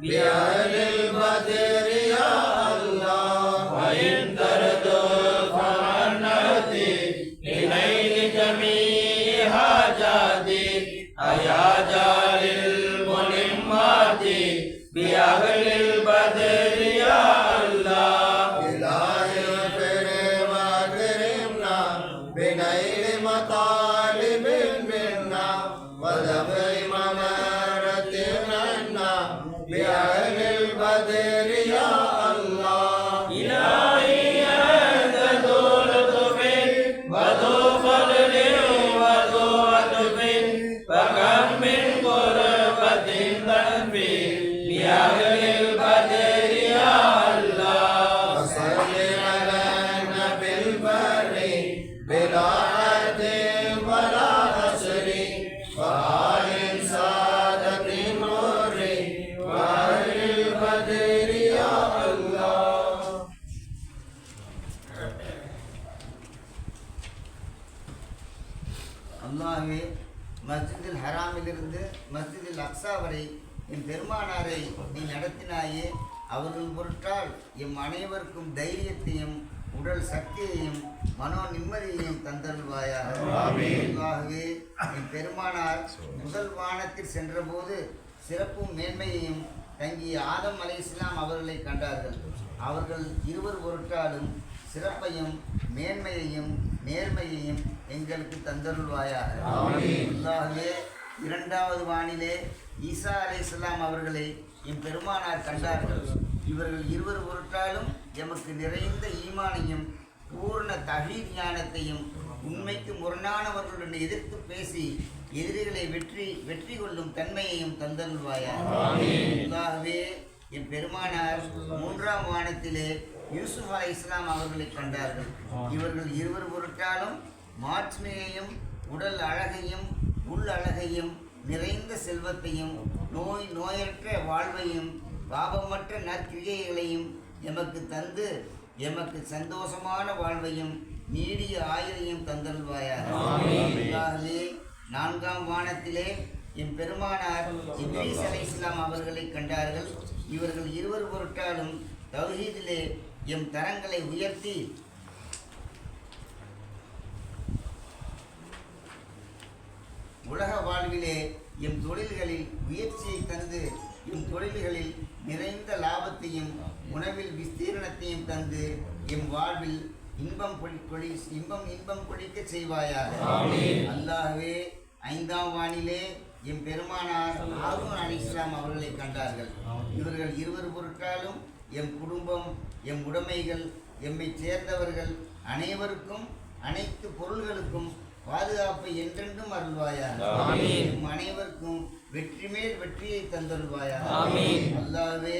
بأهل البدر يا الله وإن تردوا فمن نهدي لنيل جميع حاجاتي أيا جال الملمات بأهل البدر يا الله إلهي اغفر واكرمنا بنيل مطالب منا ودفع ممارة عنا بأهل البدر يا الله إلهي أنت ذو لطف وذو فضل وذو عطف فكم من قربة تنفي بأهل البدر يا الله وصل على النبي البر بلا عد ولا حصر وآل سادة النور وأهل البدر يا الله அல்லாஹ்வே, மஸ்ஜிதுல் ஹராமிலிருந்து மஸ்ஜிதுல் அக்ஸா வரை என் பெருமானாரை நீ நடத்தினாயே. அவர்கள் பொருட்டால் எம் அனைவருக்கும் தைரியத்தையும் உடல் சக்தியையும் மனோ நிம்மதியையும் தந்தருள்வாயாக. அல்லாஹ்வே, என் பெருமானார் முதல் வானத்தில் சென்றபோது சிறப்பும் மேன்மையையும் தங்கிய ஆதம் அலைஹிஸ்ஸலாம் அவர்களை கண்டார்கள். அவர்கள் இருவர் பொருட்டாலும் சிறப்பையும் மேன்மையையும் நேர்மையையும் எங்களுக்கு தந்தருள்வாயாக. அல்லாஹ்வே, இரண்டாவது வானிலே ஈசா அலைஹிஸ்ஸலாம் அவர்களை எம் பெருமானார் கண்டார்கள். இவர்கள் இருவர் பொருட்டாலும் எமக்கு நிறைந்த ஈமானையும் பூர்ண தஹீத் ஞானத்தையும் உண்மைக்கு முரணானவர்களுடன் எதிர்த்து பேசி எதிரிகளை வெற்றி கொள்ளும் தன்மையையும் தந்தருள்வாயாக. அல்லாஹ்வே, என் பெருமானார் மூன்றாம் வானத்திலே யூசுப் அலைஹிஸ்ஸலாம் அவர்களை கண்டார்கள். இவர்கள் இருவர் பொருட்டாலும் மாட்சிமையையும் உடல் அழகையும் உள் அழகையும் நிறைந்த செல்வத்தையும் நோயற்ற வாழ்வையும் பாபமற்ற நற்கிரியைகளையும் எமக்கு தந்து எமக்கு சந்தோஷமான வாழ்வையும் நீடிய ஆயுளையும் தந்தருள்வாயாக. அல்லாஹ்வே, நான்காம் வானத்திலே என் பெருமானார் இத்ரீஸ் அலைஹிஸ்ஸலாம் அவர்களை கண்டார்கள். இவர்கள் இருவர் பொருட்டாலும் தௌஹீதிலே எம் தரங்களை உயர்த்தி உலக வாழ்விலே எம் தொழில்களில் முயற்சியை தந்து எம் தொழில்களில் நிறைந்த லாபத்தையும் உணவில் விஸ்தீரணத்தையும் தந்து எம் வாழ்வில் இன்பம் கொழிக்க செய்வாயாக. அல்லாஹ்வே, ஐந்தாம் வானிலே எம் பெருமானார் ஹாரூன் அலைஹிஸ்ஸலாம் அவர்களை கண்டார்கள். இவர்கள் இருவர் பொருட்டாலும் எம் குடும்பம் எம் உடைமைகள் எம்மை சேர்ந்தவர்கள் அனைவருக்கும் அனைத்து பொருள்களுக்கும் பாதுகாப்பை என்றென்றும் அருள்வாயாக. எம் அனைவருக்கும் வெற்றி மேல் வெற்றியை தந்தருள்வாயாக. அல்லாஹ்வே,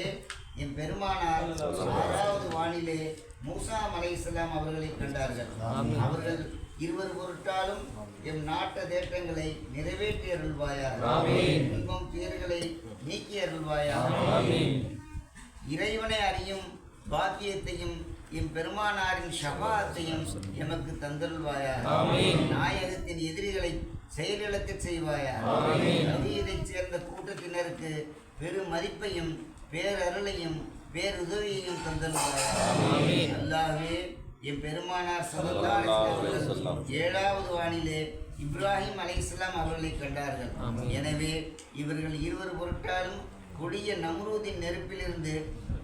என் பெருமானார் ஆறாவது வானிலே மூசா அலைஹிஸ்ஸலாம் அவர்களை கண்டார்கள். அவர்கள் இருவர் பொருட்டாலும் எம் நாட்ட தேட்டங்களை நிறைவேற்றி அருள்வாயாக. இன்பம் துயர்களை நீக்கி அருள்வாயாக. இறைவனை அறியும் பாக்கியத்தையும் எம் பெருமானாரின் ஷஃபாஅத்தையும் எமக்கு தந்தருள்வாயாக. நாயகத்தின் எதிரிகளை செயலிழக்க செய்வாயாக. நபியைச் சேர்ந்த கூட்டத்தினருக்கு பெரும் மதிப்பையும் பேரருளையும் பேருதவியையும் தந்தருள்வாயாக. அல்லாஹ்வே, எம் பெருமானார் ஸல்லல்லாஹு அலைஹி வஸல்லம் ஏழாவது வானிலே இப்ராஹிம் அலைஹிஸ்ஸலாம் அவர்களை கண்டார்கள். எனவே இவர்கள் இருவர் பொருட்டாலும் கொடிய நம்ரூதின் நெருப்பிலிருந்து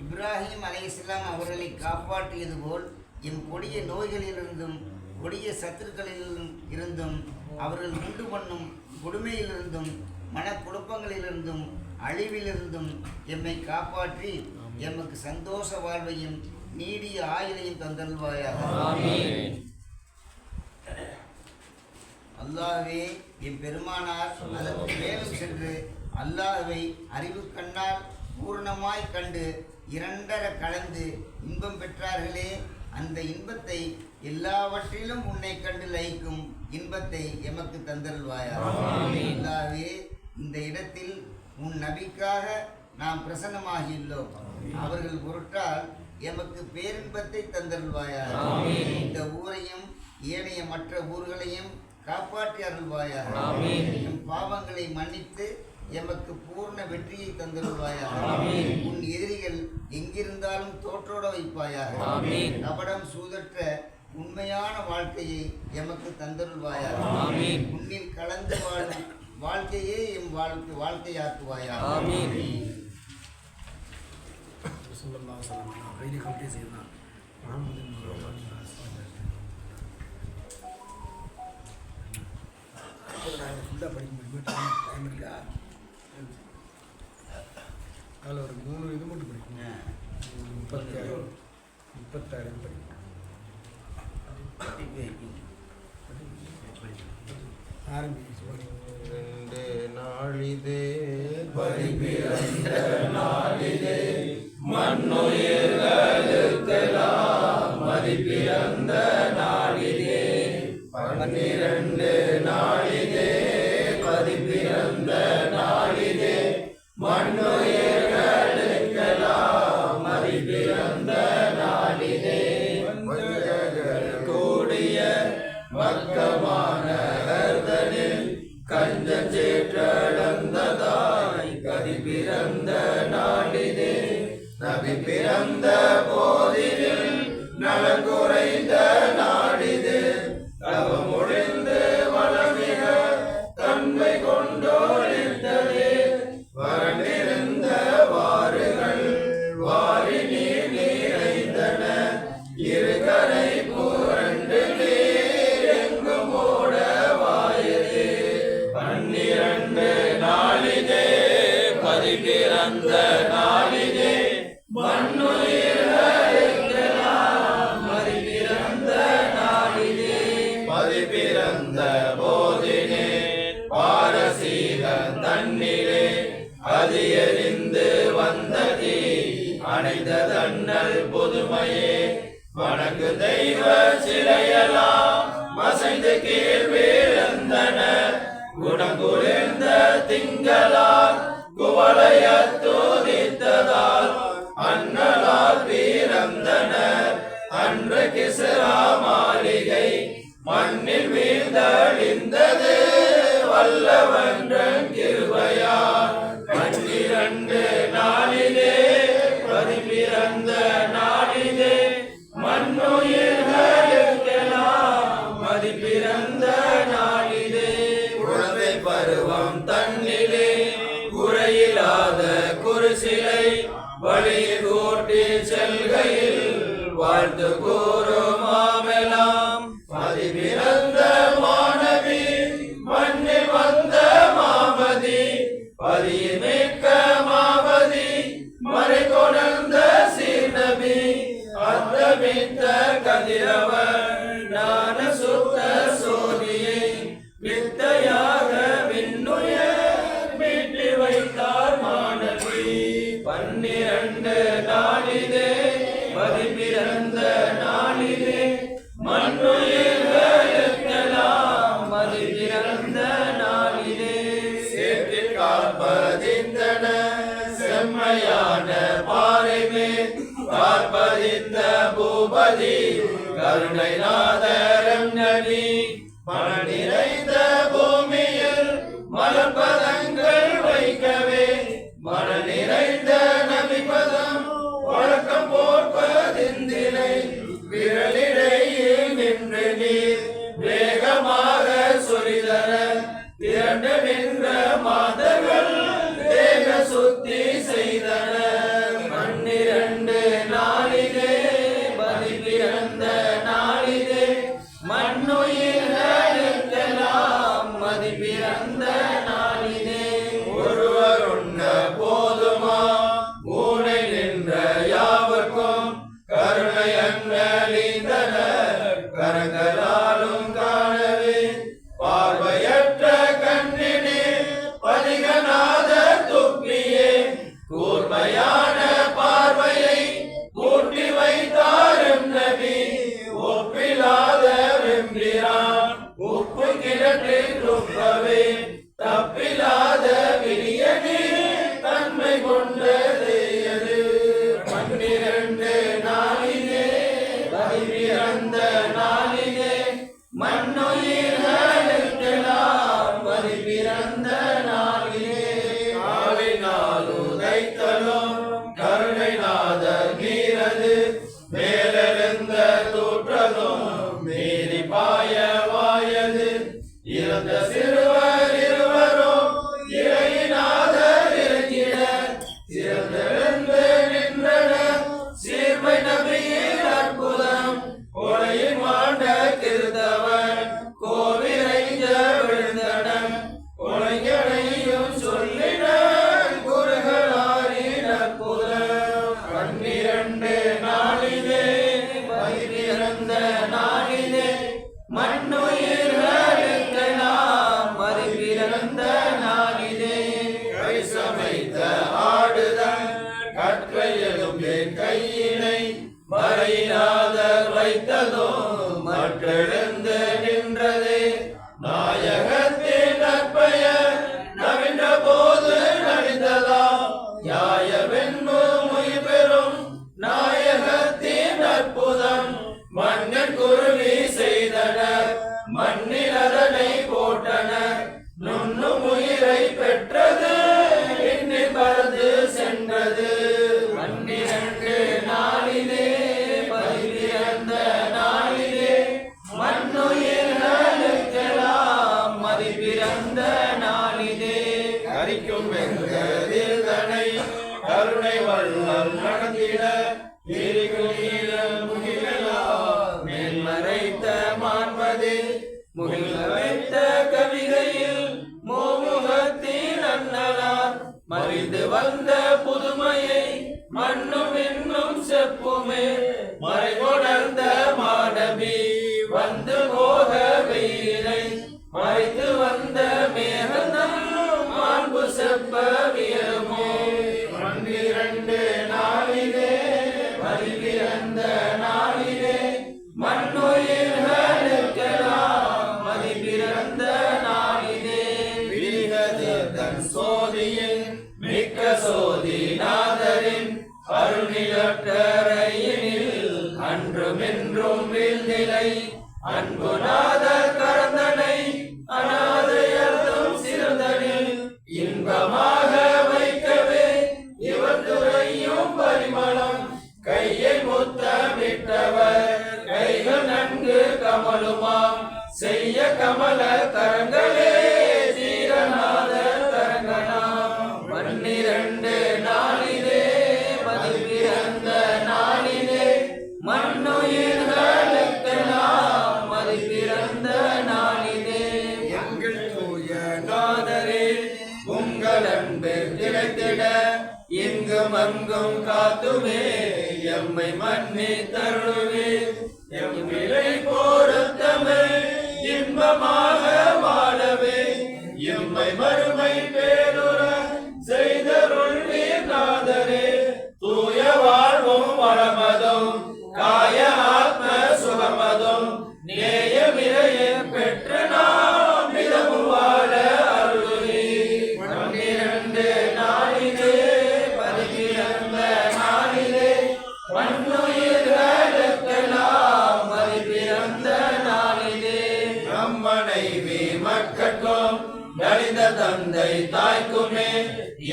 இப்ராஹிம் அலைஹிஸ்ஸலாம் அவர்களை காப்பாற்றியது போல் எம் கொடிய நோய்களிலிருந்தும் கொடிய சத்துருக்களிலும் இருந்தும் அவர்கள் உண்டு பண்ணும் கொடுமையிலிருந்தும் மனக்குழப்பங்களிலிருந்தும் அழிவிலிருந்தும் எம்மை காப்பாற்றி எமக்கு சந்தோஷ வாழ்வையும் நீடிய ஆயுளையும் தந்தல்வாயாக. அல்லாஹ்வே, என் பெருமானார் அதற்கு மேலும் சென்று அல்லாஹ்வை அறிவு கண்ணால் பூர்ணமாய் கண்டு இரண்டர கலந்து இன்பம் பெற்றார்களே, அந்த இன்பத்தை எல்லாவற்றிலும் உன்னை கண்டு லயிக்கும் இன்பத்தை எமக்கு தந்தருள்வாயாக. அல்லாஹ்வே, இந்த இடத்தில் உன் நபிக்காக நாம் பிரசன்னமாகியுள்ளோம். அவர்கள் பொருட்டால் எமக்கு பேரின்பத்தை தந்தருள்வாயாக. இந்த ஊரையும் ஏனைய மற்ற ஊர்களையும் காப்பாற்றி அருள்வாயாக. எம் பாவங்களை மன்னித்து எமக்கு பூர்ண வெற்றியை தந்தருள்வாயாக. உன் எதிரிகள் எங்கிருந்தாலும் தோற்றோட வைப்பாயாக. கபடம் சூதற்ற உண்மையான வாழ்க்கையை எமக்கு தந்தருள்வாயாக. உன்னில் கலந்து வாழும் வாழ்க்கையே எம் வாழ்க்கையாக்குவாயாக. ஃபுல்லாக படிக்க முடியுமா? டைம் இருக்கா? அதில் ஒரு 3 இது மட்டும் படிக்கணும். 36 படிக்கணும். ஆரம்பிச்சு 2 நாளிதே பரிபிறந்த நாளிதே மண்ணுயிர்களுக்கெல்லாம் மதிப்பிறந்த நாளிதே 12 நாளிதே பதிப்பிறந்த நாளிதே மண்ணுயிர்களுக்கெல்லாம் மதிப்பிறந்த நாளிதே கூடிய மக்கமான கஞ்சச்சேற்றளந்ததாய் கதி பிறந்த நாளிதே நபி பிறந்த போதில் நலங்குறைந்த நாளிதே தவமொழிந்து வளமிக தன்மை கொண்டோழித்ததே வறண்டிருந்த வாறுகள் வாரி நீர் நிறைந்தன இருகரை புரண்டு நீர் எங்கும் ஓட வாயதே 12 நாளிதே பதிப்பிறந்த நாளிதே மண்ணுயிர்களுக்கெல்லாம் மதிப்பிறந்த நாளிதே பதிப்பிறந்த போதினே பாரசீக தன்னிலே அது எரிந்து வந்ததே அணைந்த தன்னல் புதுமையே வணங்கு தெய்வ சிலையெல்லாம் மசைந்து கீழ் வீழ்ந்தன குணங்குளிர்ந்த திங்களால் குவளைய தோதித்ததால் அண்ணலால் வீரந்தனர் அன்று கிசரா மாளிகை மண்ணில் வீழ்ந்தழிந்தது வல்லவன்றன் கிருபையால் 12 நாளிலே பதிப்பிறந்த நாளிலே மண்ணுயிர்களுக்கெல்லாம் மதிப்பிறந்த நாளிலே குழந்தை பருவம் தன்னிலே குறையில்லாத குருசிலை வழியில் கூட்டி செல்கையில் வாழ்த்து கூறும் மாமெல்லாம் பதிப்பிறந்த மாணவி மண்ணில் வந்த மாமதி பதியில் மிக்க மாவதி மறை கொணர்ந்த சீர்நபி அத்தமித்த கதிரவர் ஞான சுத்த சோதியை வித்தையாக விண்ணுயர் மீட்டி வைத்தார் மாணவி 12 நாளிலே பதிப்பிறந்த நாளிலே மண்ணுயிர்களுக்கெல்லாம் மதிப்பிறந்த நாளிலே சேற்றில் காப்பதிந்தன செம்மையான பாறைமே பார்ப்பதிந்த பூபதி கருணை நாதரம் நபி மன நிறைந்த பூமியில் மலர்பதங்கள் வைக்கவே மன நிறைந்த நபி பதம் வழக்கம் போற்பதிந்தினை விரலிடையில் நின்று நீர் வேகமாக சொரிதர திரண்டு நின்ற மாதர்கள் தேக சுத்தி செய்தன 12 நாளிலே பதிப்பிறந்த நாளிலே மண்ணுயிர்களுக்கெல்லாம் மதிப்பிறந்த பிறந்த நாளிலே ஒருவர் உண்ண போதுமா ஊனை நின்ற யாவர்க்கும் கருணை அண்ணலிந்தனர் கரங்களாலும் காணவே பார்வையற்ற கண்ணினே பதிகநாத துப்பியே கூர்மையான பார்வையை கூட்டி வைத்தாரும் நபி ஒப்பிலாத வெம்பிரான் உப்பு கிணற்றில் துப்பவே தப்பிலாத விரியனே தன்மை கொண்டது அது 12 நாளிலே பிறந்த நாளிலே மண்ணுயிர்களுக்கெல்லாம் பிறந்த நாளிலே காலை நாளுதைத்தலும் கருணை நாதர் மீறது மேலெழுந்த தூற்றலும் மீறி பாய வாயது இறந்த சிறுவர் இருவரும் இறைநாதர் இறங்கிட சிறந்தெழுந்து நின்றனர் சீர்மை நபியின் அற்புதம் கொலையின் மாண்ட கிருத்தவன் கோவிரைஞ்ச விழுந்தனன் கொலைஞனையும் சொல்லினர் குருகளாரின் அற்புதம் 12 நாளிலே பிறந்த நாளிலே மண்ணுயிர்களுக்கெல்லாம் பிறந்த நாளிலே கை சமைத்த ஆடுதல் கற்றை எலும்பின் கையினை மறையிலாத வைத்ததோ மற்றெழுந்து நின்றதே நாயகத்தின் நற்பெயர் நவின்ற போது நடிந்ததா யாய வெண்பு முய் பெறும் நாயகத்தின் அற்புதம் மன்னன் குருவி செய்தனர் மண்ணில் அதனை போட்டனர் நுண்ணும் உயிரை பெற்றது விண்ணில் பறந்து சென்றது 12 நாளிலே பிறந்த நாளிலே மண்ணுயிர்களுக்கெல்லாம் பிறந்த நாளிலே கரிக்கும் வெங்கதில் தனை கருணை வள்ளல் நடந்திட மேன்மறைத்த மான்மதில் முகில் வைத்த கவிதையில் மோமுகத்தின் அண்ணலார் மறிந்து வந்த புதுமையை மண்ணும் இன்னும் செப்புமே மறைகொணர்ந்த மாணவி வந்து போக வெயிலை மறைத்து வந்த மேகந்தம் மாண்பு செப்ப வியலுமோ 12 நாளிலே பிறந்த நாளிலே மண்ணுயிர்களுக்கெல்லாம் பிறந்த நாளிலே விரிகதன் சோதியின் மிக்க சோதி நாதரின் அருணிலற்றரையினில் அன்றுமென்றும் வீழ்நிலை அன்பு நாதர் கரந்தனை அநாதையர்தும் சிறந்தனில் இன்பமாக வைக்கவே இவர் துறையும் பரிமளம் கையை முத்தமிட்டவர் கைகள் நன்கு கமலுமாம் செய்ய கமல கரங்களே தீரநாத கரங்களாம் 12 நாளிலே பிறந்த நாளிலே மண்ணுயிர்களுக்கெல்லாம் பிறந்த நாளிலே எங்கள் தூய நாதரே உங்கள் அன்பு திளைத்திட எங்கும் அங்கும் காத்துமே எம்மை மன்னி தருவே எம் விலை பொருத்தமே இன்பமாக வாழவே எம்மை மறுமை பேருற செய்தருள்வீர் நாதரே தூய வாழ்வும் வளமதும் காய ஆத்ம சுகமதும் நேயமிரைய பெற்று நாம் மிதமும் வாழ அருளே 12 நாளிலே பிறந்த நாளிலே மண்ணுயிர்களுக்கெல்லாம் பிறந்த நாளிலே நம் மனைவி மக்கட்கும் நலிந்த தந்தை தாய்க்குமே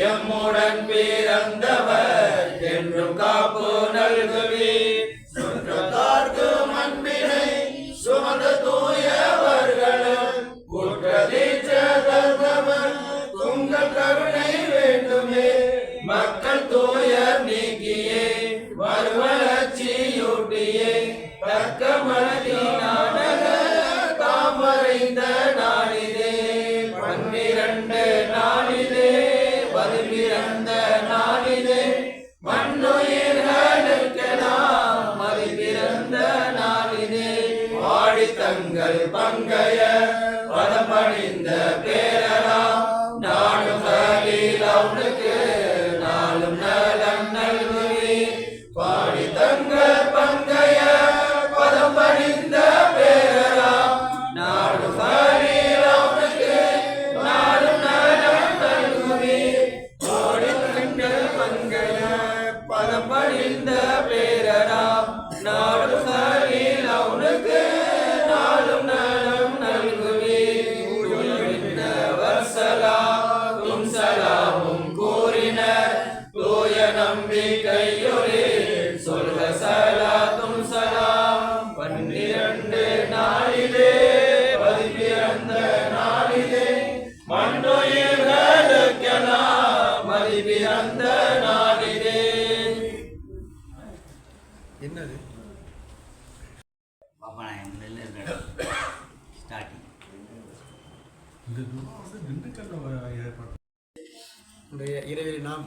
எம்முடன் பிறந்தவர் என்றும் காப்பு நல்குவே சுற்றத்தார்க்கு அன்பினை சுமந்த தூயவர்களும் குற்றதீற்ற தந்தவர் உங்கள் கருணை வேண்டுமே மக்கள் தூயர் நீக்கியே வருவளர்ச்சியூட்டியே தக்க மனதினான தாமரைந்த நாளிலே 12 12 நாளிலே பதிபிறந்த நாளிலே மண்ணுயிர்களுக்கெல்லாம் மதிபிறந்த நாளிலே வாழி தங்கள் பங்கைய பதமணிந்த பேரலாம் நாடும் அவனுக்கு நாளும் நலம் நல்குவி பாடி தங்கள் பங்கைய பதம் பணிந்த பேரலாம் நாடும் அவனுக்கு நாளும் நலம் நல்குவி பாடி தங்கள் பங்கைய பதம் பணிந்த பேரலாம் நாடும் அவனுக்கு நாளும் நலம் நல்குவி சலாமும் சலாமும் கூறினர் தூய நம்பிக்கையொரே சொல்க சலாத்தும் சலாம் 12 நாளிலே பதிபிறந்த நாளிலே மண்ணுயிர்களுக்கெல்லாம் மதிபிறந்த நாளிலே. என்னது பாப்பாநாயகம் ஸ்டார்டிங் இன்றைய இரவில் நாம்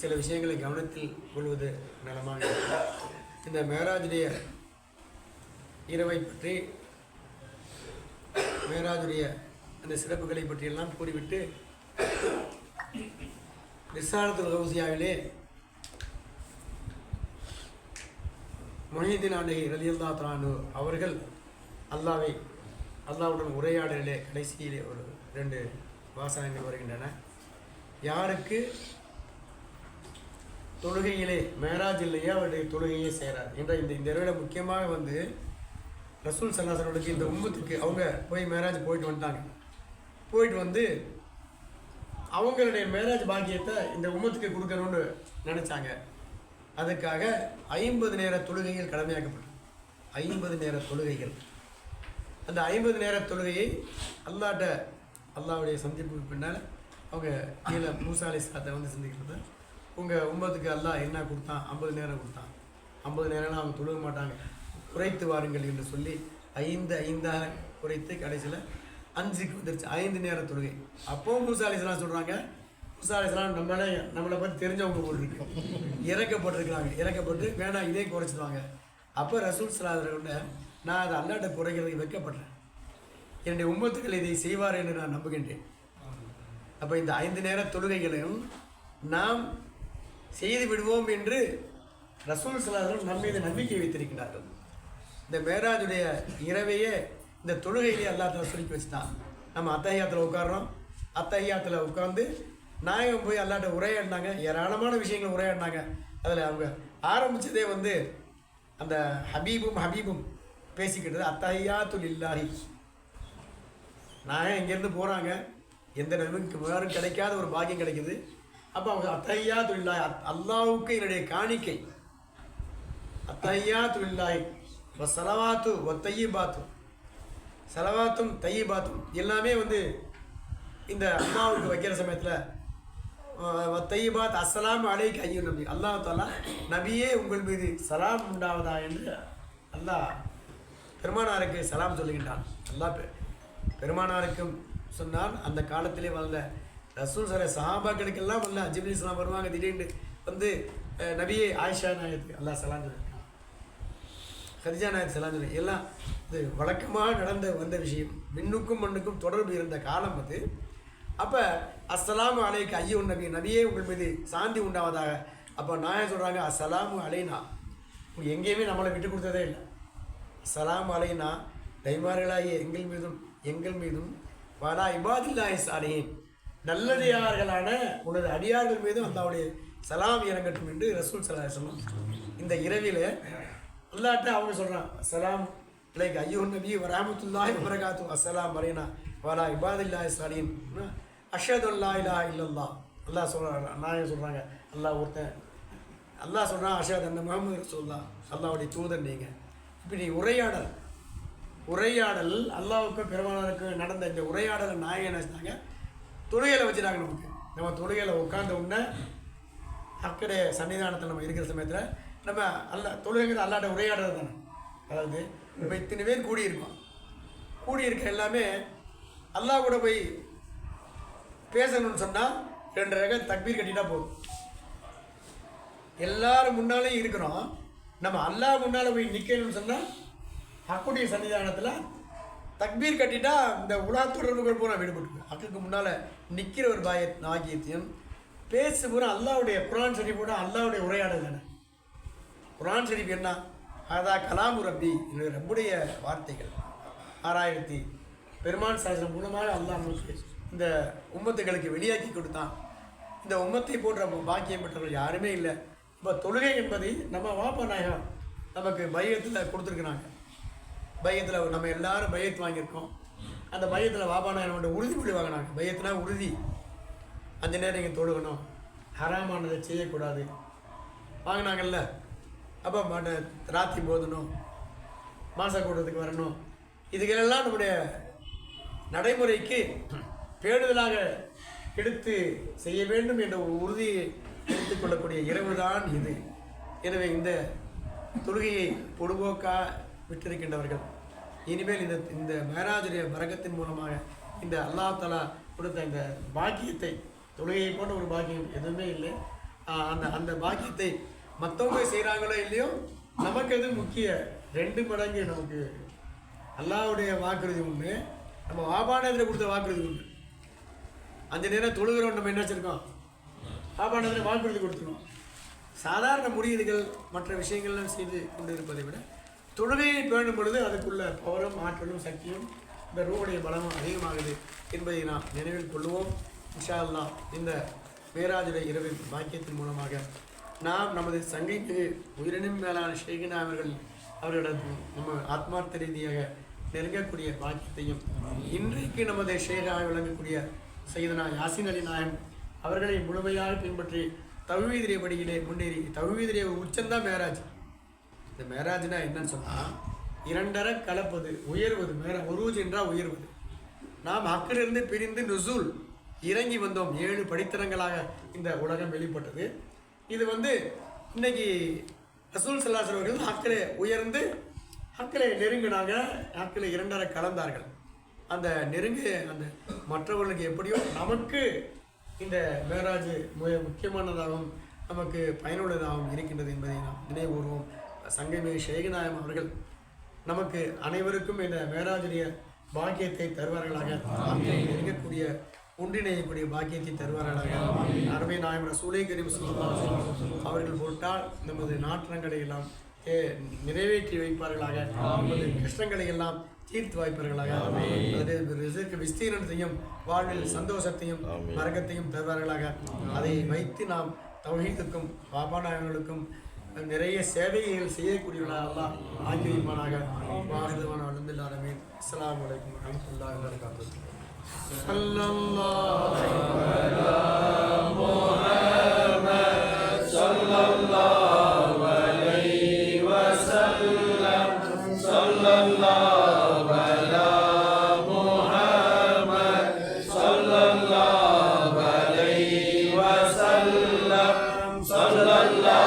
சில விஷயங்களை கவனத்தில் கொள்வது நலமாக இருக்கும். இந்த மேராஜுடைய இரவை பற்றி மேராஜுடைய அந்த சிறப்புகளை பற்றியெல்லாம் கூறிவிட்டு ரிசாலத்துல் கௌசியாவிலே முஹிதீன் ஆண்டகி ரலியல்லாஹு தஆலா அன்ஹு அவர்கள் அல்லாஹ்வுடன் உரையாடலிலே கடைசியிலே ஒரு 2 வாசகங்கள் வருகின்றன. யாருக்கு தொழுகையிலே மேராஜ் இல்லையா அவருடைய தொழுகையே சேராது என்ற இந்த இரவில முக்கியமாக வந்து ரசூல் ஸல்லல்லாஹு அலைஹி வஸல்லம் இந்த உம்மத்துக்கு அவங்க போய் மேராஜ் போயிட்டு வந்துட்டாங்க. போயிட்டு வந்து அவங்களுடைய மேராஜ் பாக்கியத்தை இந்த உம்மத்துக்கு கொடுக்கணும்னு நினச்சாங்க. அதுக்காக 50 நேர தொழுகைகள் கடமையாக்கப்பட்டது. 50 நேர தொழுகைகள். அந்த 50 நேர தொழுகையை அல்லாஹ்வுடைய சந்திப்புக்கு பின்னால் அவங்க கீழே மூசா அலைஹிஸ்ஸலாத்தை வந்து சந்திக்கிறது. உங்கள் உம்மத்துக்கு அல்லாஹ் என்ன கொடுத்தான்? 50 நேரம் கொடுத்தான். 50 நேரம்லாம் அவங்க தொழுக மாட்டாங்க, குறைத்து வாருங்கள் என்று சொல்லி 5 குறைத்து கடைசியில் 5க்கு வந்துருச்சு. 5 நேர தொழுகை. அப்போ மூசா அலைஹிஸ்ஸலாம் சொல்கிறாங்க, மூசா அலைஹிஸ்ஸலாம் நம்மளை பற்றி தெரிஞ்சவங்க போட்டிருக்கு, இறக்கப்பட்டு வேணாம் இதே குறைச்சிடுவாங்க. அப்போ ரசூல் ஸல்லல்லாஹு அலைஹி வஸல்லம் நான் அதை அல்லாஹ்ட்ட குறைக்கிறதுக்கு வைக்கப்படுறேன், என்னுடைய உம்மத்துக்கள் இதை செய்வார் என்று நான் நம்புகின்றேன். அப்போ இந்த 5 நேர தொழுகைகளையும் நாம் செய்து விடுவோம் என்று ரசூல் ஸல்லல்லாஹு அலைஹி வஸல்லம் நம்ம மீது நம்பிக்கை வைத்திருக்கிறார்கள். இந்த மேராஜுடைய இரவையே இந்த தொழுகையிலே அல்லாஹ் தஆலா சுருக்கி வச்சுட்டான். நம்ம அத்தஹியாத்தில் உட்கார்றோம், அத்தஹியாத்தில் உட்கார்ந்து நாயகம் போய் அல்லாஹ்ட்ட உரையாடினாங்க, ஏராளமான விஷயங்கள் உரையாடினாங்க. அதில் அவங்க ஆரம்பித்ததே வந்து அந்த ஹபீபும் பேசிக்கிட்டது அத்தஹியாத்து லில்லாஹி. நாயகம் இங்கேருந்து போகிறாங்க, எந்த நபிக்கு வேறும் கிடைக்காத ஒரு பாக்கியம் கிடைக்குது. அப்போ அவங்க அத்தஹியாத்து லில்லாஹி, அல்லாஹ்வுக்கு என்னுடைய காணிக்கை, அத்தஹியாத்து லில்லாஹி வஸ்ஸலவாத்து வத்தய்யிபாத்து, சலவாத்தும் தையிபாத்தும் எல்லாமே வந்து இந்த அல்லாஹ்வுக்கு வைக்கிற சமயத்தில் தையிபாத் அஸ்ஸலாமு அலைக்க ஐயோ நபி, அல்லாஹ் தஆலா நபியே உங்கள் மீது சலாம் உண்டாவதா என்று அல்லாஹ் பெருமானாருக்கு சலாம் சொல்லுகின்றான். அல்லாஹ் பெருமானாருக்கும் சொன்னால் அந்த காலத்திலே வந்த ரசூல் சஹாபாக்களுக்கெல்லாம் வல்ல ஜிப்ரீல் ஸலாம் வருவாங்க, திடீர்னு வந்து நபியே ஆயிஷா நாயத்துக்கு அல்லாஹ் சலாம் சொல்லியிருக்கான், கதிஜா நாயத் சலாம் சொல்லி எல்லாம் இது வழக்கமாக வந்த விஷயம். விண்ணுக்கும் மண்ணுக்கும் தொடர்பு இருந்த காலம் அது. அப்போ அஸ்ஸலாமு அலைக்க ஐயோ நபி, நபியே உங்கள் மீது சாந்தி உண்டாவதாக. அப்போ நாயகம் சொல்கிறாங்க அஸ்ஸலாமு அலைனா, எங்கேயுமே நம்மளை விட்டு கொடுத்ததே இல்லை. அஸ்ஸலாமு அலைனா தைமார்களாகிய எங்கள் மீதும் வாலா இபாதில்லாஹி சாலிஹீன், நல்லடியார்களான உனது அடியார்கள் மீதும் அல்லாஹ்வுடைய சலாம் இறங்கட்டும் என்று ரசூல் ஸல்லல்லாஹு அலைஹி வஸல்லம் இந்த இரவில் அல்லாஹ்ட்ட அவங்க சொல்கிறான் அஸ்ஸலாம் அலைக்க ஐயோ நபி வரஹ்மத்துல்லாஹி வபரகாத்துஹு அஸ்ஸலாம் அலைனா வாலா இபாதில்லாஹி சாலிஹீன் அஷ்ஹது அல்லா இலாஹா இல்லல்லாஹ். அல்லாஹ் சொல்கிறாங்க, நாயகம் சொல்கிறாங்க, அல்லாஹ் சொல்கிறான் அஷ்ஹது அன்ன முஹம்மது ரசூலுல்லாஹ், அல்லாஹ்வுடைய தூதர் நீங்கள். இப்படி உரையாடல் அல்லாஹ்வுக்கு பெருமானாருக்கு நடந்த இந்த உரையாடலை நாயகம் என்ன செஞ்சாங்க, தொழுகையில் வச்சுட்டாங்க. நம்ம தொழுகையில் உட்கார்ந்த உடனே அக்கடைய சன்னிதானத்தில் நம்ம இருக்கிற சமயத்தில் நம்ம தொழுகைங்கிறது அல்லாட்ட உரையாடுறது தானே. அதாவது இப்போ இத்தனை பேர் கூடியிருக்கோம், கூடியிருக்க எல்லாமே அல்லாஹ் கூட போய் பேசணும்னு சொன்னால் 2 ரகத் தக்பீர் கட்டிட்டா போதும். எல்லாரும் முன்னாலே இருக்கிறோம், நம்ம அல்லாஹ் முன்னால் போய் நிற்கணும்னு சொன்னால் ஹக்குடைய சன்னிதானத்தில் தக்பீர் கட்டிட்டா இந்த உலா தொடர்புகள் பூரா விடுபட்டு ஹக்குக்கு முன்னால் நிற்கிற ஒரு பாக்கியத்தையும் பேசு பூரா அல்லாவுடைய குர்ஆன் ஷரீஃப் பூரா அல்லாவுடைய உரையாடல் தானே. குர்ஆன் ஷரீஃப் என்ன? அதா கலாமு ரப்பி, என்னுடைய ரப்புடைய வார்த்தைகள். 6000 பெருமான் சாஸ்திரம் மூலமாக அல்லாஹ் நமக்கு இந்த உம்மத்துகளுக்கு வெளியாக்கி கொடுத்தான். இந்த உம்மத்தை போன்ற பாக்கியம் பெற்றவர்கள் யாருமே இல்லை. இப்போ தொழுகை என்பதை நம்ம வாப்பா நாயகம் நமக்கு பையத்தில் கொடுத்துருக்குறாங்க. பையத்தில் நம்ம எல்லாரும் பையத்து வாங்கியிருக்கோம். அந்த பையத்தில் வாப்பா நாயகம் உறுதிமொழி வாங்கினாங்க. பையத்துனா உறுதி, 5 நேரம் நீங்கள் தொழுகணும், ஹராமானதை செய்யக்கூடாது வாங்கினாங்கல்ல. அப்போ ராத்தி போதணும், மாச கூட்டத்துக்கு வரணும். இதுகளெல்லாம் நம்முடைய நடைமுறைக்கு பேணுதலாக எடுத்து செய்ய வேண்டும் என்ற ஒரு உறுதியை எடுத்துக்கொள்ளக்கூடிய இரவு தான் இது. எனவே இந்த தொழுகையை பொடுபோக்காக விட்டிருக்கின்றவர்கள் இனிமேல் இந்த மேராஜுடைய பரக்கத்தின் மூலமாக இந்த அல்லாஹ் தஆலா கொடுத்த இந்த பாக்கியத்தை, தொழுகையை போன்ற ஒரு பாக்கியம் எதுவுமே இல்லை, அந்த பாக்கியத்தை மற்றவங்க செய்கிறாங்களோ இல்லையோ நமக்கு எது முக்கிய 2 மடங்கு நமக்கு அல்லாஹ்வுடைய வாக்குறுதி உண்டு, நம்ம வாபானத்தில் கொடுத்த வாக்குறுதி உண்டு. 5 நேரம் தொழுகிறோம், நம்ம என்ன வச்சுருக்கோம்? வாபானத்தில் வாக்குறுதி கொடுத்துருக்கோம். சாதாரண முடிவுகள் மற்ற விஷயங்கள்லாம் செய்து கொண்டு இருப்பதை விட தொழுகையை பேணும் பொழுது அதுக்குள்ள பவரும் ஆற்றலும் சக்தியும் இந்த ரூஹுடைய பலமும் அதிகமாகுது என்பதை நாம் நினைவில் கொள்வோம். இன்ஷா அல்லாஹ் இந்த மேராஜுடைய இரவின் பாக்கியத்தின் மூலமாக நாம் நமது சங்கைக்கு உயிரினும் மேலான ஷேகினா அவர்களிடம் நம்ம ஆத்மார்த்த ரீதியாக நெருங்கக்கூடிய பாக்கியத்தையும் இன்றைக்கு நமது ஷேகாக விளங்கக்கூடிய சையதுனா யாசின் அலி நாயன் அவர்களை முழுமையாக பின்பற்றி தௌஹீதுடைய படியிலே முன்னேறி தௌஹீதுடைய உச்சந்தான் மேராஜ். இந்த மேராஜ்னா என்னன்னு சொன்னால் 2 கலப்பது, உயர்வது. உருஜ் என்றால் உயர்வது. நாம் ஹக்கிலிருந்து பிரிந்து நுசூல் இறங்கி வந்தோம். 7 படித்தரங்களாக இந்த உலகம் வெளிப்பட்டது. இது இன்னைக்கு ரசூல் ஸல்லல்லாஹு அலைஹி வஸல்லம் ஹக்கிலே உயர்ந்து ஹக்கிலே நெருங்கினாங்க, ஹக்கிலே 2 கலந்தார்கள். அந்த அந்த மற்றவர்களுக்கு எப்படியோ நமக்கு இந்த மேராஜ் முக்கியமானதாகவும் நமக்கு பயனுள்ளதாகவும் இருக்கின்றது என்பதை நாம் நினைவுறுவோம். சங்கமே ஷேகுநாயம் அவர்கள் நமக்கு அனைவருக்கும் இந்த மேராஜுடைய பாக்கியத்தை தருவார்களாக, இருக்கக்கூடிய ஒன்றிணையக்கூடிய பாக்கியத்தை தருவார்களாக. அருமை நாயம் ரசூலை கரீம் ஸல்லல்லாஹு அலைஹி வஸல்லம் அவர்கள் பொருட்டால் நமது நாற்றங்களை எல்லாம் நிறைவேற்றி வைப்பார்களாக, நமது கஷ்டங்களை எல்லாம் தீர்த்து வைப்பார்களாக, விஸ்தீரணத்தையும் வாழ்வில் சந்தோஷத்தையும் மரகத்தையும் தருவார்களாக. அதை வைத்து நாம் தௌஹீதுக்கும் பாபாநாயகர்களுக்கும் நிறைய சேவைகள் செய்யக்கூடியவர்களாக அல்லாஹ் ஆக்கி வைப்பானாக. வாஹிதுவான அல்ஹம்துலில்லாஹி ஆமீன். அஸ்ஸலாமு அலைக்கும் வரஹ்மத்துல்லாஹி வபரகாத்துஹு. ஸல்லல்லாஹு அலா முஹம்மத் ஸல்லல்லாஹு அலைஹி வஸல்லம். ஸல்லல்லாஹு அலா முஹம்மத் ஸல்லல்லாஹு அலைஹி வஸல்லம். ஸல்லல்லாஹு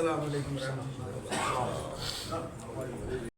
அஸ்ஸலாமு அலைக்கும் வரஹ்மத்துல்லாஹி வபரகாத்துஹு.